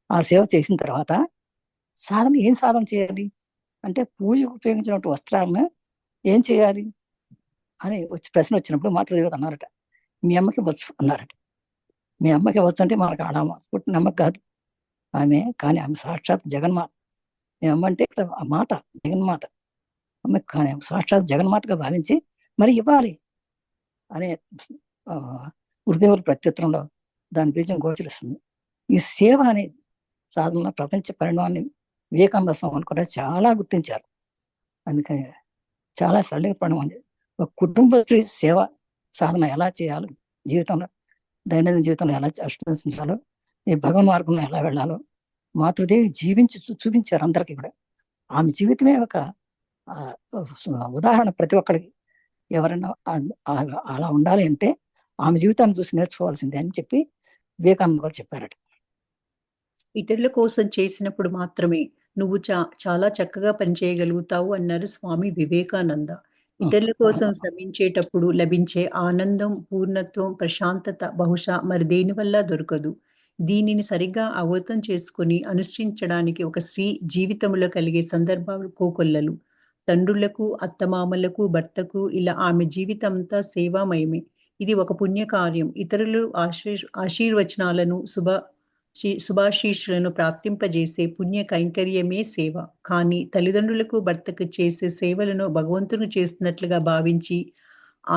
ఆ సేవ చేసిన తర్వాత ఏం సాధన చేయాలి అంటే, పూజకు ఉపయోగించినటువంటి వస్త్రాలను ఏం చేయాలి అని ప్రశ్న వచ్చినప్పుడు మాతృదేవత అన్నారట, మీ అమ్మకి వచ్చు అన్నారట. మీ అమ్మకి వచ్చు అంటే మనకు పుట్టిన అమ్మకి కాదు ఆమె, కానీ ఆమె సాక్షాత్ జగన్మాత. మీ అమ్మ అంటే మాత, జగన్మాత. అమ్మకి కానీ సాక్షాత్ జగన్మాతగా భావించి మరి ఇవ్వాలి అనే గురుదేవుల ప్రత్యుత్తరంలో దాని బీజం గోచరిస్తుంది. ఈ సేవ అనేది సాధన ప్రపంచ పరిణామాన్ని వివేకానంద స్వామి కూడా చాలా గుర్తించారు. అందుకని చాలా సరళీకరణం ఉంది. ఒక కుటుంబ స్త్రీ సేవ సాధన ఎలా చేయాలో, జీవితంలో దైనందిన జీవితంలో ఎలా అనుష్ఠించాలో, ఈ భగవన్ మార్గంలో ఎలా వెళ్ళాలో మాతృదేవి జీవించి చూపించారు అందరికీ కూడా. ఆమె జీవితమే ఒక ఉదాహరణ ప్రతి ఒక్కరికి. ఎవరైనా అలా ఉండాలి అంటే ఆమె జీవితాన్ని చూసి నేర్చుకోవాల్సిందే అని చెప్పి వివేకానంద గారు చెప్పారట. ఇతరుల కోసం చేసినప్పుడు మాత్రమే నువ్వు చాలా చక్కగా పనిచేయగలుగుతావు అన్నారు స్వామి వివేకానంద. ఇతరుల కోసం శ్రమించేటప్పుడు లభించే ఆనందం, పూర్ణత్వం, ప్రశాంతత బహుశా మరి దేని వల్ల దొరకదు. దీనిని సరిగ్గా అవగతం చేసుకుని అనుష్ఠించడానికి ఒక స్త్రీ జీవితంలో కలిగే సందర్భాలు కోకొల్లలు. తండ్రులకు, అత్తమామలకు, భర్తకు, ఇలా ఆమె జీవితమంతా సేవామయమే. ఇది ఒక పుణ్యకార్యం. ఇతరులు ఆశీర్వచనాలను శుభాశీస్సులను ప్రాప్తింపజేసే పుణ్య కైంకర్యమే సేవ. కానీ తల్లిదండ్రులకు, భర్తకు చేసే సేవలను భగవంతుని చేస్తున్నట్లుగా భావించి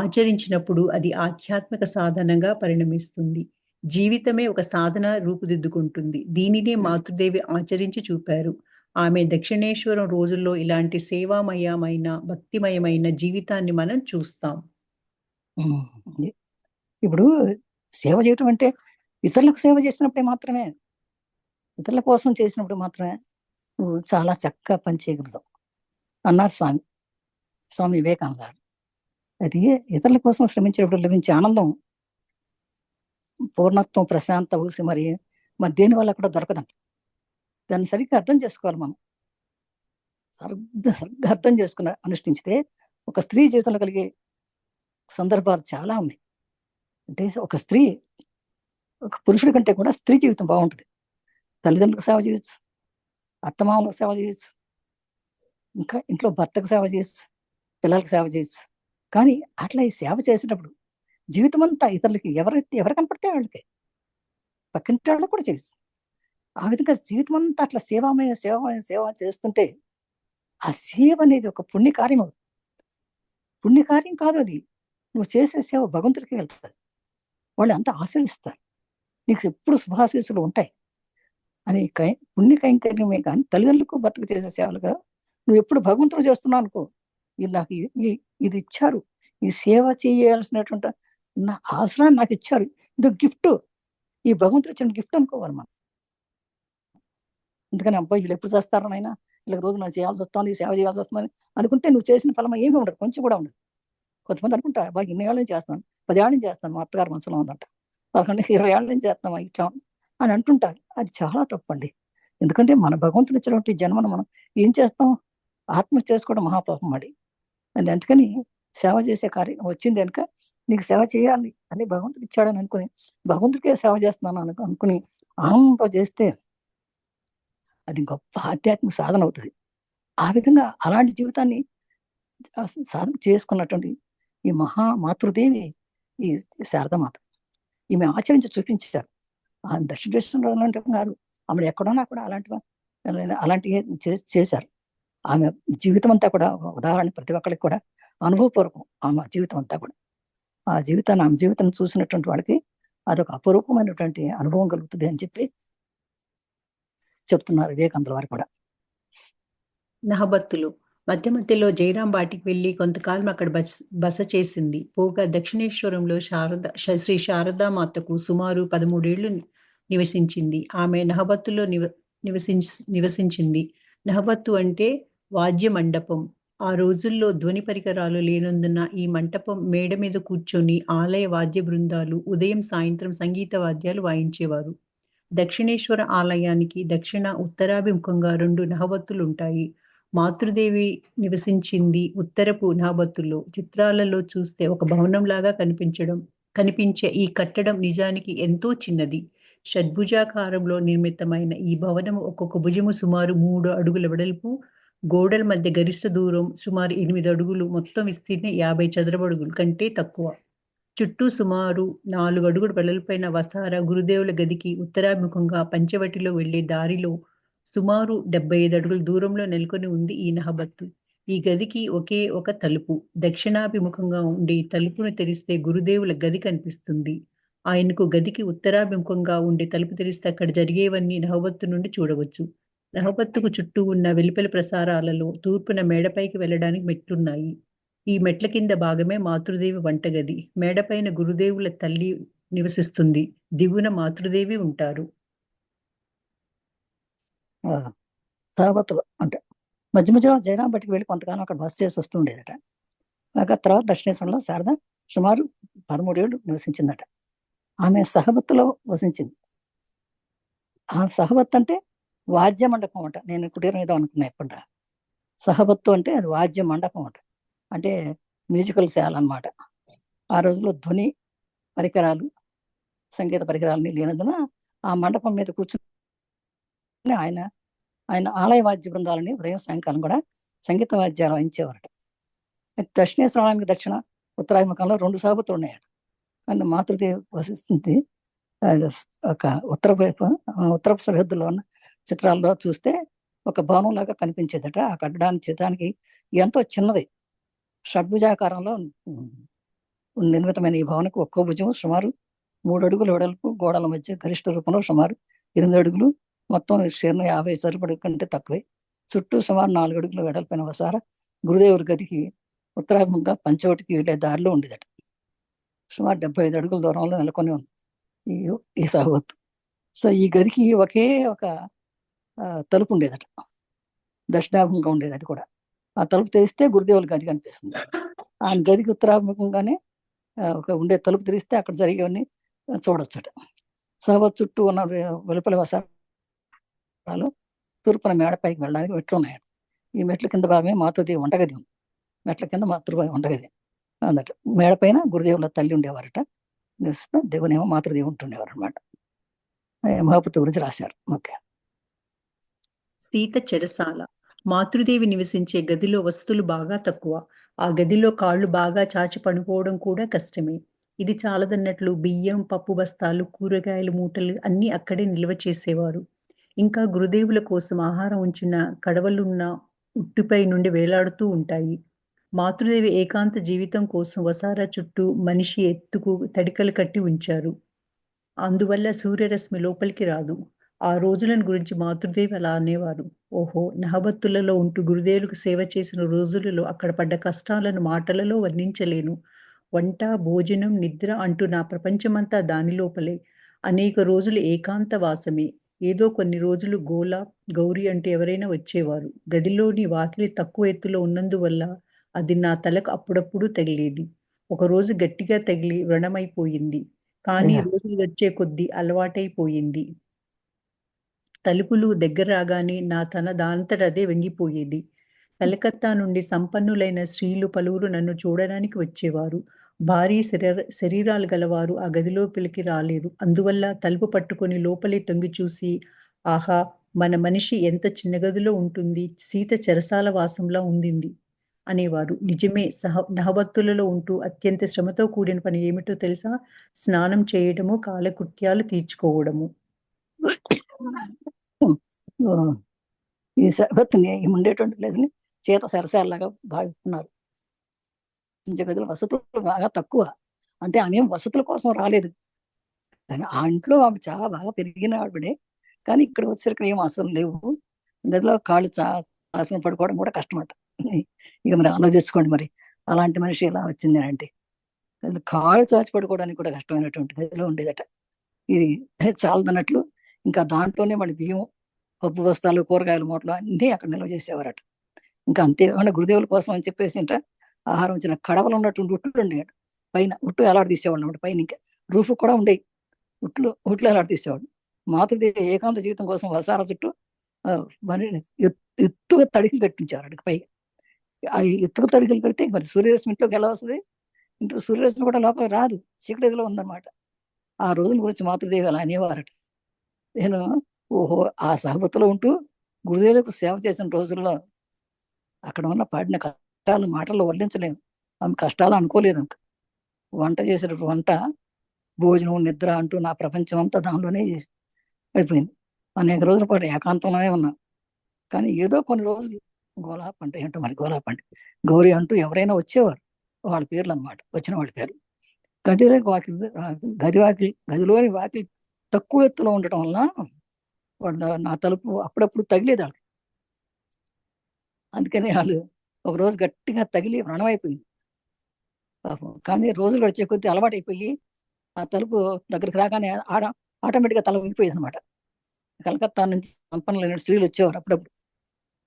ఆచరించినప్పుడు అది ఆధ్యాత్మిక సాధనగా పరిణమిస్తుంది. జీవితమే ఒక సాధన రూపుదిద్దుకుంటుంది. దీనినే మాతృదేవి ఆచరించి చూపారు. ఆమె దక్షిణేశ్వరం రోజుల్లో ఇలాంటి సేవామయమైన, భక్తిమయమైన జీవితాన్ని మనం చూస్తాం. ఇప్పుడు సేవ చేయటం అంటే ఇతరులకు సేవ చేసినప్పుడే మాత్రమే, ఇతరుల కోసం చేసినప్పుడు మాత్రమే నువ్వు చాలా చక్కగా పనిచేయగలుగుతావు అన్నారు స్వామి వివేకానంద. అది ఇతరుల కోసం శ్రమించేటప్పుడు లభించే ఆనందం, పూర్ణత్వం, ప్రశాంత ఊసి మరి దేని వల్ల కూడా దొరకదంట. దాన్ని సరిగ్గా అర్థం చేసుకోవాలి మనం. సరిగ్గా అర్థం చేసుకుని అనుష్ఠించితే ఒక స్త్రీ జీవితంలో కలిగే సందర్భాలు చాలా ఉన్నాయి. అంటే ఒక స్త్రీ ఒక పురుషుడి కంటే కూడా స్త్రీ జీవితం బాగుంటుంది. తల్లిదండ్రులకు సేవ చేయొచ్చు, అత్తమామలకు సేవ చేయొచ్చు, ఇంకా ఇంట్లో భర్తకు సేవ చేయొచ్చు, పిల్లలకు సేవ చేయొచ్చు. కానీ అట్లా ఈ సేవ చేసేటప్పుడు జీవితం అంతా ఇతరులకి ఎవరు కనపడితే వాళ్ళకి, పక్కింటి వాళ్ళకి కూడా చేయొచ్చు. ఆ విధంగా జీవితం అంతా అట్లా సేవ చేస్తుంటే ఆ సేవ అనేది ఒక పుణ్యకార్యం అవుతుంది. పుణ్యకార్యం కాదు అది, నువ్వు చేసే సేవ భగవంతుడికి వెళ్తుంది. వాళ్ళు అంతా ఆశీర్వదిస్తారు, నీకు ఎప్పుడు శుభాశీస్సులు ఉంటాయి అని. పుణ్య కైంకర్యమే కానీ తల్లిదండ్రులకు భర్తకు చేసే సేవలుగా నువ్వు ఎప్పుడు భగవంతుడు చేస్తున్నావు అనుకో, ఇది నాకు ఇది ఇచ్చారు, ఈ సేవ చేయాల్సినటువంటి నా అవసరాన్ని నాకు ఇచ్చారు, ఇది గిఫ్ట్, ఈ భగవంతుడు ఇచ్చిన గిఫ్ట్ అనుకోవాలి మనం. అందుకని అబ్బాయి వీళ్ళు ఎప్పుడు చేస్తారని అయినా ఇలా రోజు నాకు చేయాల్సి వస్తుంది, సేవ చేయాల్సి వస్తుంది అనుకుంటే నువ్వు చేసిన ఫలం ఏమీ ఉండదు, కొంచెం కూడా ఉండదు. కొంతమంది అనుకుంటారు అబ్బాయి ఇన్ని ఏళ్ళ నుంచి చేస్తాను, 10 ఏళ్ళ నుంచి చేస్తాను, మా అత్తగారు మనసులో ఉందంట, 11, 20 ఏళ్ళ నుంచి చేస్తామా ఇట్లా అని అంటుంటారు. అది చాలా తప్పండి. ఎందుకంటే మన భగవంతుడు ఇచ్చినటువంటి జన్మను మనం ఏం చేస్తాం, ఆత్మహత్య చేసుకోవడం మహాపాపం అది. అండ్ అందుకని సేవ చేసే కార్యం వచ్చింది కనుక నీకు సేవ చేయాలి అని భగవంతుడు ఇచ్చాడని అనుకుని భగవంతుడికే సేవ చేస్తున్నాను అనుకుని ఆనందంతో చేస్తే అది గొప్ప ఆధ్యాత్మిక సాధన అవుతుంది. ఆ విధంగా అలాంటి జీవితాన్ని సాధన చేసుకున్నటువంటి ఈ మాతృదేవి ఈ శారదామాత, ఈమె ఆచరించి చూపించారు. ఆమె దక్షిణేశ్వరంలో అలాంటి కాదు, ఆమె ఎక్కడున్నా కూడా అలాంటివి చేశారు. ఆమె జీవితం అంతా కూడా ఉదాహరణ ప్రతి ఒక్కరికి కూడా అనుభవపూర్వకం. ఆమె జీవితం అంతా కూడా ఆమె జీవితాన్ని చూసినటువంటి వాడికి అదొక అపూర్వమైనటువంటి అనుభవం కలుగుతుంది అని చెప్పి చెప్తున్నారు వివేకానంద వారు కూడా. నహబత్తులు మధ్య మధ్యలో జయరాం బాటికి వెళ్లి కొంతకాలం అక్కడ బస చేసింది. పోగా దక్షిణేశ్వరంలో శ్రీ శారదామాతకు సుమారు 13 ఏళ్లు నివసించింది. ఆమె నహబత్తులో నివసించింది. నహబత్తు అంటే వాద్య మండపం. ఆ రోజుల్లో ధ్వని పరికరాలు లేనందున ఈ మంటపం మేడ మీద కూర్చొని ఆలయ వాద్య బృందాలు ఉదయం సాయంత్రం సంగీత వాద్యాలు వాయించేవారు. దక్షిణేశ్వర ఆలయానికి దక్షిణ ఉత్తరాభిముఖంగా 2 నహబత్తులుంటాయి. మాతృదేవి నివసించింది ఉత్తరపు నహబత్తులో. చిత్రాలలో చూస్తే ఒక భవనంలాగా కనిపించే ఈ కట్టడం నిజానికి ఎంతో చిన్నది. షడ్భుజాకారంలో నిర్మితమైన ఈ భవనం ఒక్కొక్క భుజము సుమారు 3 అడుగుల వెడల్పు, గోడల మధ్య గరిష్ట దూరం సుమారు 8 అడుగులు, మొత్తం విస్తీర్ణం 50 చదరపు అడుగుల కంటే తక్కువ. చుట్టూ సుమారు 4 అడుగుల వెడల్పైన వసార గురుదేవుల గదికి ఉత్తరాభిముఖంగా పంచవటిలో వెళ్లే దారిలో సుమారు 75 అడుగుల దూరంలో నెలకొని ఉంది ఈ నహబత్తు. ఈ గదికి ఒకే ఒక తలుపు. దక్షిణాభిముఖంగా ఉండే తలుపును తెరిస్తే గురుదేవుల గది కనిపిస్తుంది. ఆయనకు గదికి ఉత్తరాభిముఖంగా ఉండే తలుపు తెరిస్తే అక్కడ జరిగేవన్నీ నహబత్తు నుండి చూడవచ్చు. నహబత్తుకు చుట్టూ ఉన్న వెలుపలి ప్రసారాలలో తూర్పున మేడపైకి వెళ్ళడానికి మెట్లున్నాయి. ఈ మెట్ల కింద భాగమే మాతృదేవి వంటగది. మేడపైన గురుదేవుల తల్లి నివసిస్తుంది. దిగువన మాతృదేవి ఉంటారు. సహబత్తులు అంటే మధ్య మధ్యలో జయరాం బట్టికి వెళ్ళి కొంతకాలం అక్కడ బస చేసి వస్తుండేదట. తర్వాత దక్షిణేశ్వరంలో శారద సుమారు 13 ఏళ్ళు నివసించిందట. ఆమె సహబత్తులో వసించింది. ఆ సహబత్ అంటే వాద్య మండపం అంట. నేను కుటీరం ఏదో అనుకున్నా ఎప్పుడు. సహబత్తు అంటే అది వాద్య మండపం అంట, అంటే మ్యూజికల్ శాల అన్నమాట. ఆ రోజుల్లో ధ్వని పరికరాలు, సంగీత పరికరాలని లేనందున ఆ మండపం మీద కూర్చుని ఆయన ఆలయ వాద్య బృందాలని ఉదయం సాయంకాలం కూడా సంగీత వాద్యాలు వాయించేవారట. దక్షిణేశ్వరానికి దక్షిణ ఉత్తరాభిముఖంలో 2 సహబత్తులు ఉన్నాయట. అందు మాతృదేవి వసిస్తుంది. ఒక ఉత్తరపు సరిహద్దులో ఉన్న చిత్రాల్లో చూస్తే ఒక భవనం లాగా కనిపించేదట. ఆ కట్టడానికి చిత్రానికి ఎంతో చిన్నది, షడ్భుజాకారంలో నిర్మితమైన ఈ భవనకు ఒక్కో భుజం సుమారు 3 అడుగుల వెడల్పు, గోడల మధ్య గరిష్ట రూపంలో సుమారు 8 అడుగులు, మొత్తం విస్తీర్ణం 50 చదరపు కంటే తక్కువే. చుట్టూ సుమారు 4 అడుగుల వెడల్పైన వసార గురుదేవుడి గదికి ఉత్తరాభిముఖంగా పంచవటికి వెళ్ళే దారిలో ఉండేదట. సుమారు 75 అడుగుల దూరంలో నెలకొని ఉంది ఈ సహబత్తు. సో ఈ గదికి ఒకే ఒక తలుపు ఉండేదట, దక్షిణాభిముఖంగా ఉండేది. అది కూడా ఆ తలుపు తెరిస్తే గురుదేవుల గది కనిపిస్తుంది. ఆ గదికి ఉత్తరాభిముఖంగానే ఒక ఉండే తలుపు తెరిస్తే అక్కడ జరిగేవన్నీ చూడొచ్చట. సహబత్ చుట్టూ ఉన్న వెలుపల వసారాలు తూర్పున మేడపైకి వెళ్ళడానికి మెట్లు ఉన్నాయట. ఈ మెట్ల కింద భాగమే మాతృదేవి వంటగది ఉంది. మెట్ల కింద మాతృదేవి వంటగది అందట. మేడపైన గురుదేవుల తల్లి ఉండేవారట. నివసిస్తాం. దేవునేమో మాతృదేవి ఉంటుండేవారు అనమాట. మహాపతి గురించి రాశారు. ఓకే. సీత చెరసాల. మాతృదేవి నివసించే గదిలో వసతులు బాగా తక్కువ. ఆ గదిలో కాళ్ళు బాగా చాచి పడుకోవడం కూడా కష్టమే. ఇది చాలదన్నట్లు బియ్యం, పప్పు బస్తాలు, కూరగాయల మూటలు అన్నీ అక్కడే నిల్వ చేసేవారు. ఇంకా గురుదేవుల కోసం ఆహారం ఉంచిన కడవలున్న ఉట్టిపై నుండి వేలాడుతూ ఉంటాయి. మాతృదేవి ఏకాంత జీవితం కోసం వసారా చుట్టూ మనిషి ఎత్తుకు తడికలు కట్టి ఉంచారు. అందువల్ల సూర్యరశ్మి లోపలికి రాదు. ఆ రోజులను గురించి మాతృదేవి అలా అనేవారు. ఓహో! నహబత్తులలో ఉంటూ గురుదేవులకు సేవ చేసిన రోజులలో అక్కడ పడ్డ కష్టాలను మాటలలో వర్ణించలేను. వంట, భోజనం, నిద్ర అంటూ నా ప్రపంచమంతా దాని లోపలే. అనేక రోజులు ఏకాంత వాసమే. ఏదో కొన్ని రోజులు గోల, గౌరి అంటూ ఎవరైనా వచ్చేవారు. గదిలోని వాకిలి తక్కువ ఎత్తులో ఉన్నందువల్ల అది నా తలకు అప్పుడప్పుడు తగిలేది. ఒకరోజు గట్టిగా తగిలి వ్రణమైపోయింది. కానీ అయ్యా. రోజులు గడిచే కొద్దీ అలవాటైపోయింది. తలుపులు దగ్గర రాగానే దానంతట అదే వంగిపోయేది. కలకత్తా నుండి సంపన్నులైన స్త్రీలు పలువురు నన్ను చూడడానికి వచ్చేవారు. భారీ శరీరాలు గలవారు ఆ గదిలోపలికి రాలేరు. అందువల్ల తలుపు పట్టుకొని లోపలే తొంగి చూసి, ఆహా! మన మనిషి ఎంత చిన్న గదిలో ఉంటుంది. సీత చెరసాల వాసంలా ఉండింది అనేవారు. నిజమే. నహబత్తులలో ఉంటూ అత్యంత శ్రమతో కూడిన పని ఏమిటో తెలుసా? స్నానం చేయడము, కాలకృత్యాలు తీర్చుకోవడము. ఈ సర్బత్తుని ఉండేటువంటి ప్లేస్ని చీత సరసాలలాగా భావిస్తున్నారు. గదులు వసతులు బాగా తక్కువ. అంటే ఆమె వసతుల కోసం రాలేదు. కానీ ఆ ఇంట్లో ఆమె చాలా బాగా పెరిగిన ఆవిడే. కానీ ఇక్కడ వచ్చేసరికి ఏం అసలు లేవు. గదిలో కాళ్ళు ఆసన పడుకోవడం కూడా కష్టమట. ఇక మరి ఆలోచించుకోండి మరి. అలాంటి మనిషి ఎలా వచ్చింది అంటే కాళ్ళు చాచి పడుకోవడానికి కూడా కష్టమైనటువంటి గదిలో ఉండేదట. ఇది చాలదన్నట్లు ఇంకా దాంట్లోనే మళ్ళీ బియ్యం, పప్పు బస్తాలు, కూరగాయల మూటలు అన్నీ అక్కడ నిల్వ చేసేవారట. ఇంకా అంతేకాకుండా గురుదేవుల కోసం అని చెప్పేసి ఇంట ఆహారం వచ్చిన కడవలు ఉన్నటువంటి ఉట్లు ఉండేవి. పైన ఉట్లు ఎలాడ తీసేవాళ్ళు అన్నమాట. పైన ఇంకా రూఫ్ కూడా ఉండేవి. ఉట్లు ఎలాడ తీసేవాడు. మాతృదేవి ఏకాంత జీవితం కోసం వసార చుట్టూ ఎత్తుగా తడికి కట్టించారు అక్కడికి పైగా. ఆ ఎత్తుగా తడికలు కడితే మరి సూర్యరశ్మి ఇంట్లోకి ఎలా వస్తుంది? ఇంట్లో సూర్యరశ్మి కూడా లోపల రాదు. చీకటిలో ఉందన్నమాట. ఆ రోజుల గురించి మాతృదేవి అలా అనేవారట. నేను ఓహో! ఆ సహబతిలో ఉంటూ గురుదేవులకు సేవ చేసిన రోజుల్లో అక్కడ ఉన్న పడిన కష్టాలు మాటల్లో వర్ణించలేము. ఆమె కష్టాలు అనుకోలేదు అంత. వంట చేసిన వంట, భోజనం, నిద్ర అంటూ నా ప్రపంచం అంతా దానిలోనే అయిపోయింది. అనేక రోజుల పాటు ఏకాంతంలోనే ఉన్నాం. కానీ ఏదో కొన్ని రోజులు గోలాప్ అంటే ఏంటో మరి గోలాప్ అంటే గౌరీ అంటూ ఎవరైనా వచ్చేవారు. వాళ్ళ పేర్లు అన్నమాట. వచ్చిన వాళ్ళ పేర్లు. గదిలోని వాకిలి తక్కువ ఎత్తులో ఉండటం వల్ల వాళ్ళు నా తలుపు అప్పుడప్పుడు తగిలేది వాళ్ళకి. అందుకని వాళ్ళు ఒకరోజు గట్టిగా తగిలి వ్రణమైపోయింది పాపం. కానీ రోజులు గడిచే కొద్దీ అలవాటైపోయి ఆ తలుపు దగ్గరికి రాగానే ఆటోమేటిక్గా తల ఉంగిపోయేది అనమాట. కలకత్తా నుంచి సంపన్నులైన స్త్రీలు వచ్చేవారు అప్పుడప్పుడు.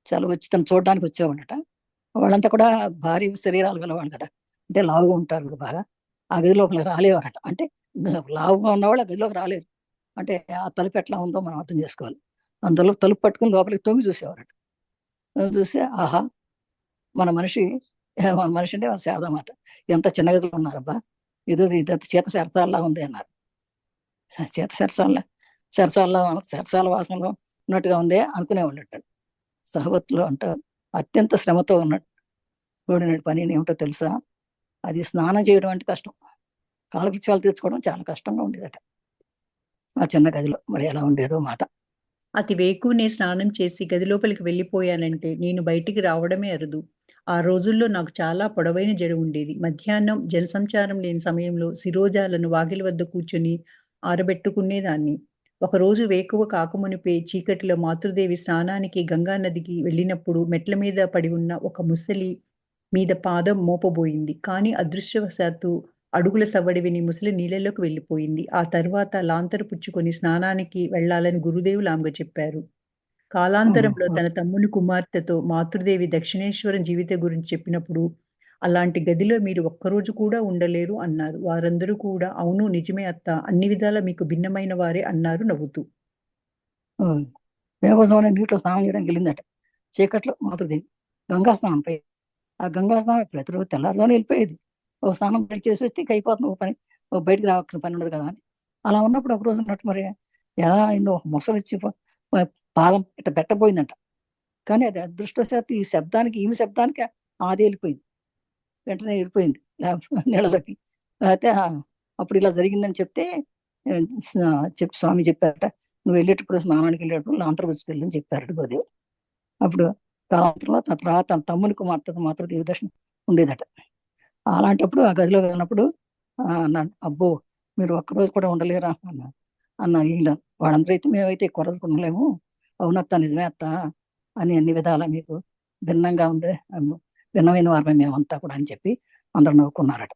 చాలా వచ్చి తను చూడడానికి వచ్చేవాళ్ళట. వాళ్ళంతా కూడా భారీ శరీరాలు గలవాళ్ళు కదా. అంటే లావుగా ఉంటారు కదా బాగా. ఆ గదిలోకి రాలేవారట. అంటే లావుగా ఉన్నవాళ్ళు ఆ గదిలోకి రాలేరు. అంటే ఆ తలుపు ఎట్లా ఉందో మనం అర్థం చేసుకోవాలి. అందులో తలుపు పట్టుకుని లోపలికి తొంగి చూసేవారట. చూస్తే ఆహా! మన మనిషి అంటే శారదామాత. ఎంత చిన్న గదిలో ఉన్నారబ్బా! ఇదంతా చేత సరసాల్లా ఉంది అన్నారు. చేత సరసాల వాసనలో ఉన్నట్టుగా ఉందే అనుకునేవాళ్ళట. సహవత్తులో అంట అత్యంత శ్రమతో కూడిన పని ఏమిటో తెలుసా? అది స్నానం చేయడం అంటే కష్టం. కాలకృత్యాలు తీర్చుకోవడం చాలా కష్టంగా ఉండేదట. ఆ చిన్న గదిలో మరి ఎలా ఉండేదో మాట. అతి వేకువనే స్నానం చేసి గదిలోపలికి వెళ్ళిపోయానంటే నేను బయటికి రావడమే అరుదు. ఆ రోజుల్లో నాకు చాలా పొడవైన జడ ఉండేది. మధ్యాహ్నం జనసంచారం లేని సమయంలో శిరోజాలను వాకిలి వద్ద కూర్చొని ఆరబెట్టుకునేదాన్ని. ఒకరోజు వేకువ కాకమునుపే చీకటిలో మాతృదేవి స్నానానికి గంగా నదికి వెళ్ళినప్పుడు మెట్ల మీద పడి ఉన్న ఒక ముసలి మీద పాదం మోపబోయింది. కానీ అదృష్టవశాత్తు అడుగుల సవ్వడి విని ముసలి నీళ్ళలోకి వెళ్ళిపోయింది. ఆ తర్వాత లాంతరు పుచ్చుకొని స్నానానికి వెళ్ళాలని గురుదేవులు ఆమెకు చెప్పారు. కాలాంతరంలో తన తమ్ముని కుమార్తెతో మాతృదేవి దక్షిణేశ్వరం జీవితం గురించి చెప్పినప్పుడు, అలాంటి గదిలో మీరు ఒక్కరోజు కూడా ఉండలేరు అన్నారు. వారందరూ కూడా అవును నిజమే అత్త, అన్ని విధాలా మీకు భిన్నమైన వారే అన్నారు నవ్వుతూ. వేకోజామున నీటిలో స్నానం చేయడానికి వెళ్ళిందట. చీకట్లో మాతృదేవి గంగా స్నానం ఆ గంగా స్నానం ప్రతిరోజు తెల్లారులోనే వెళ్ళిపోయేది. ఓ స్నానం చేసి వస్తే అయిపోతుంది ఓ పని. బయటికి రావాల్సిన పని ఉండదు కదా అని. అలా ఉన్నప్పుడు ఒక రోజు ఉన్నట్టు మరి ఎలా అయిందో ఒక మొసలు వచ్చి పాదం ఇట్లా పెట్టబోయిందంట. కానీ అది అదృష్టవశాత్తు ఈ శబ్దానికి ఈమె శబ్దానికి అది వెళ్ళిపోయింది, వెంటనే వెళ్ళిపోయింది నీళ్ళలోకి. అయితే అప్పుడు ఇలా జరిగిందని చెప్తే స్వామి చెప్పారట, నువ్వు వెళ్ళేటప్పుడు స్నానానికి వెళ్ళేటప్పుడు లాంతరు వెళ్ళని చెప్పారట గురుదేవ్. అప్పుడు కాలాంతరంలో తన తర్వాత తన తమ్మునికి మాత్రం దేవదర్శనం ఉండేదట. అలాంటప్పుడు ఆ గదిలో వెళ్ళినప్పుడు అన్నాడు, అబ్బో మీరు ఒక్కరోజు కూడా ఉండలేరా అన్న వీళ్ళ వాళ్ళందరూ అయితే మేమైతే ఎక్కువ రోజు ఉండలేము, అవునత్త నిజమే అత్త అని అన్ని విధాలా మీకు భిన్నంగా ఉంది, భిన్నమైన వారమే మేమంతా కూడా అని చెప్పి అందరూ నవ్వుకున్నారట.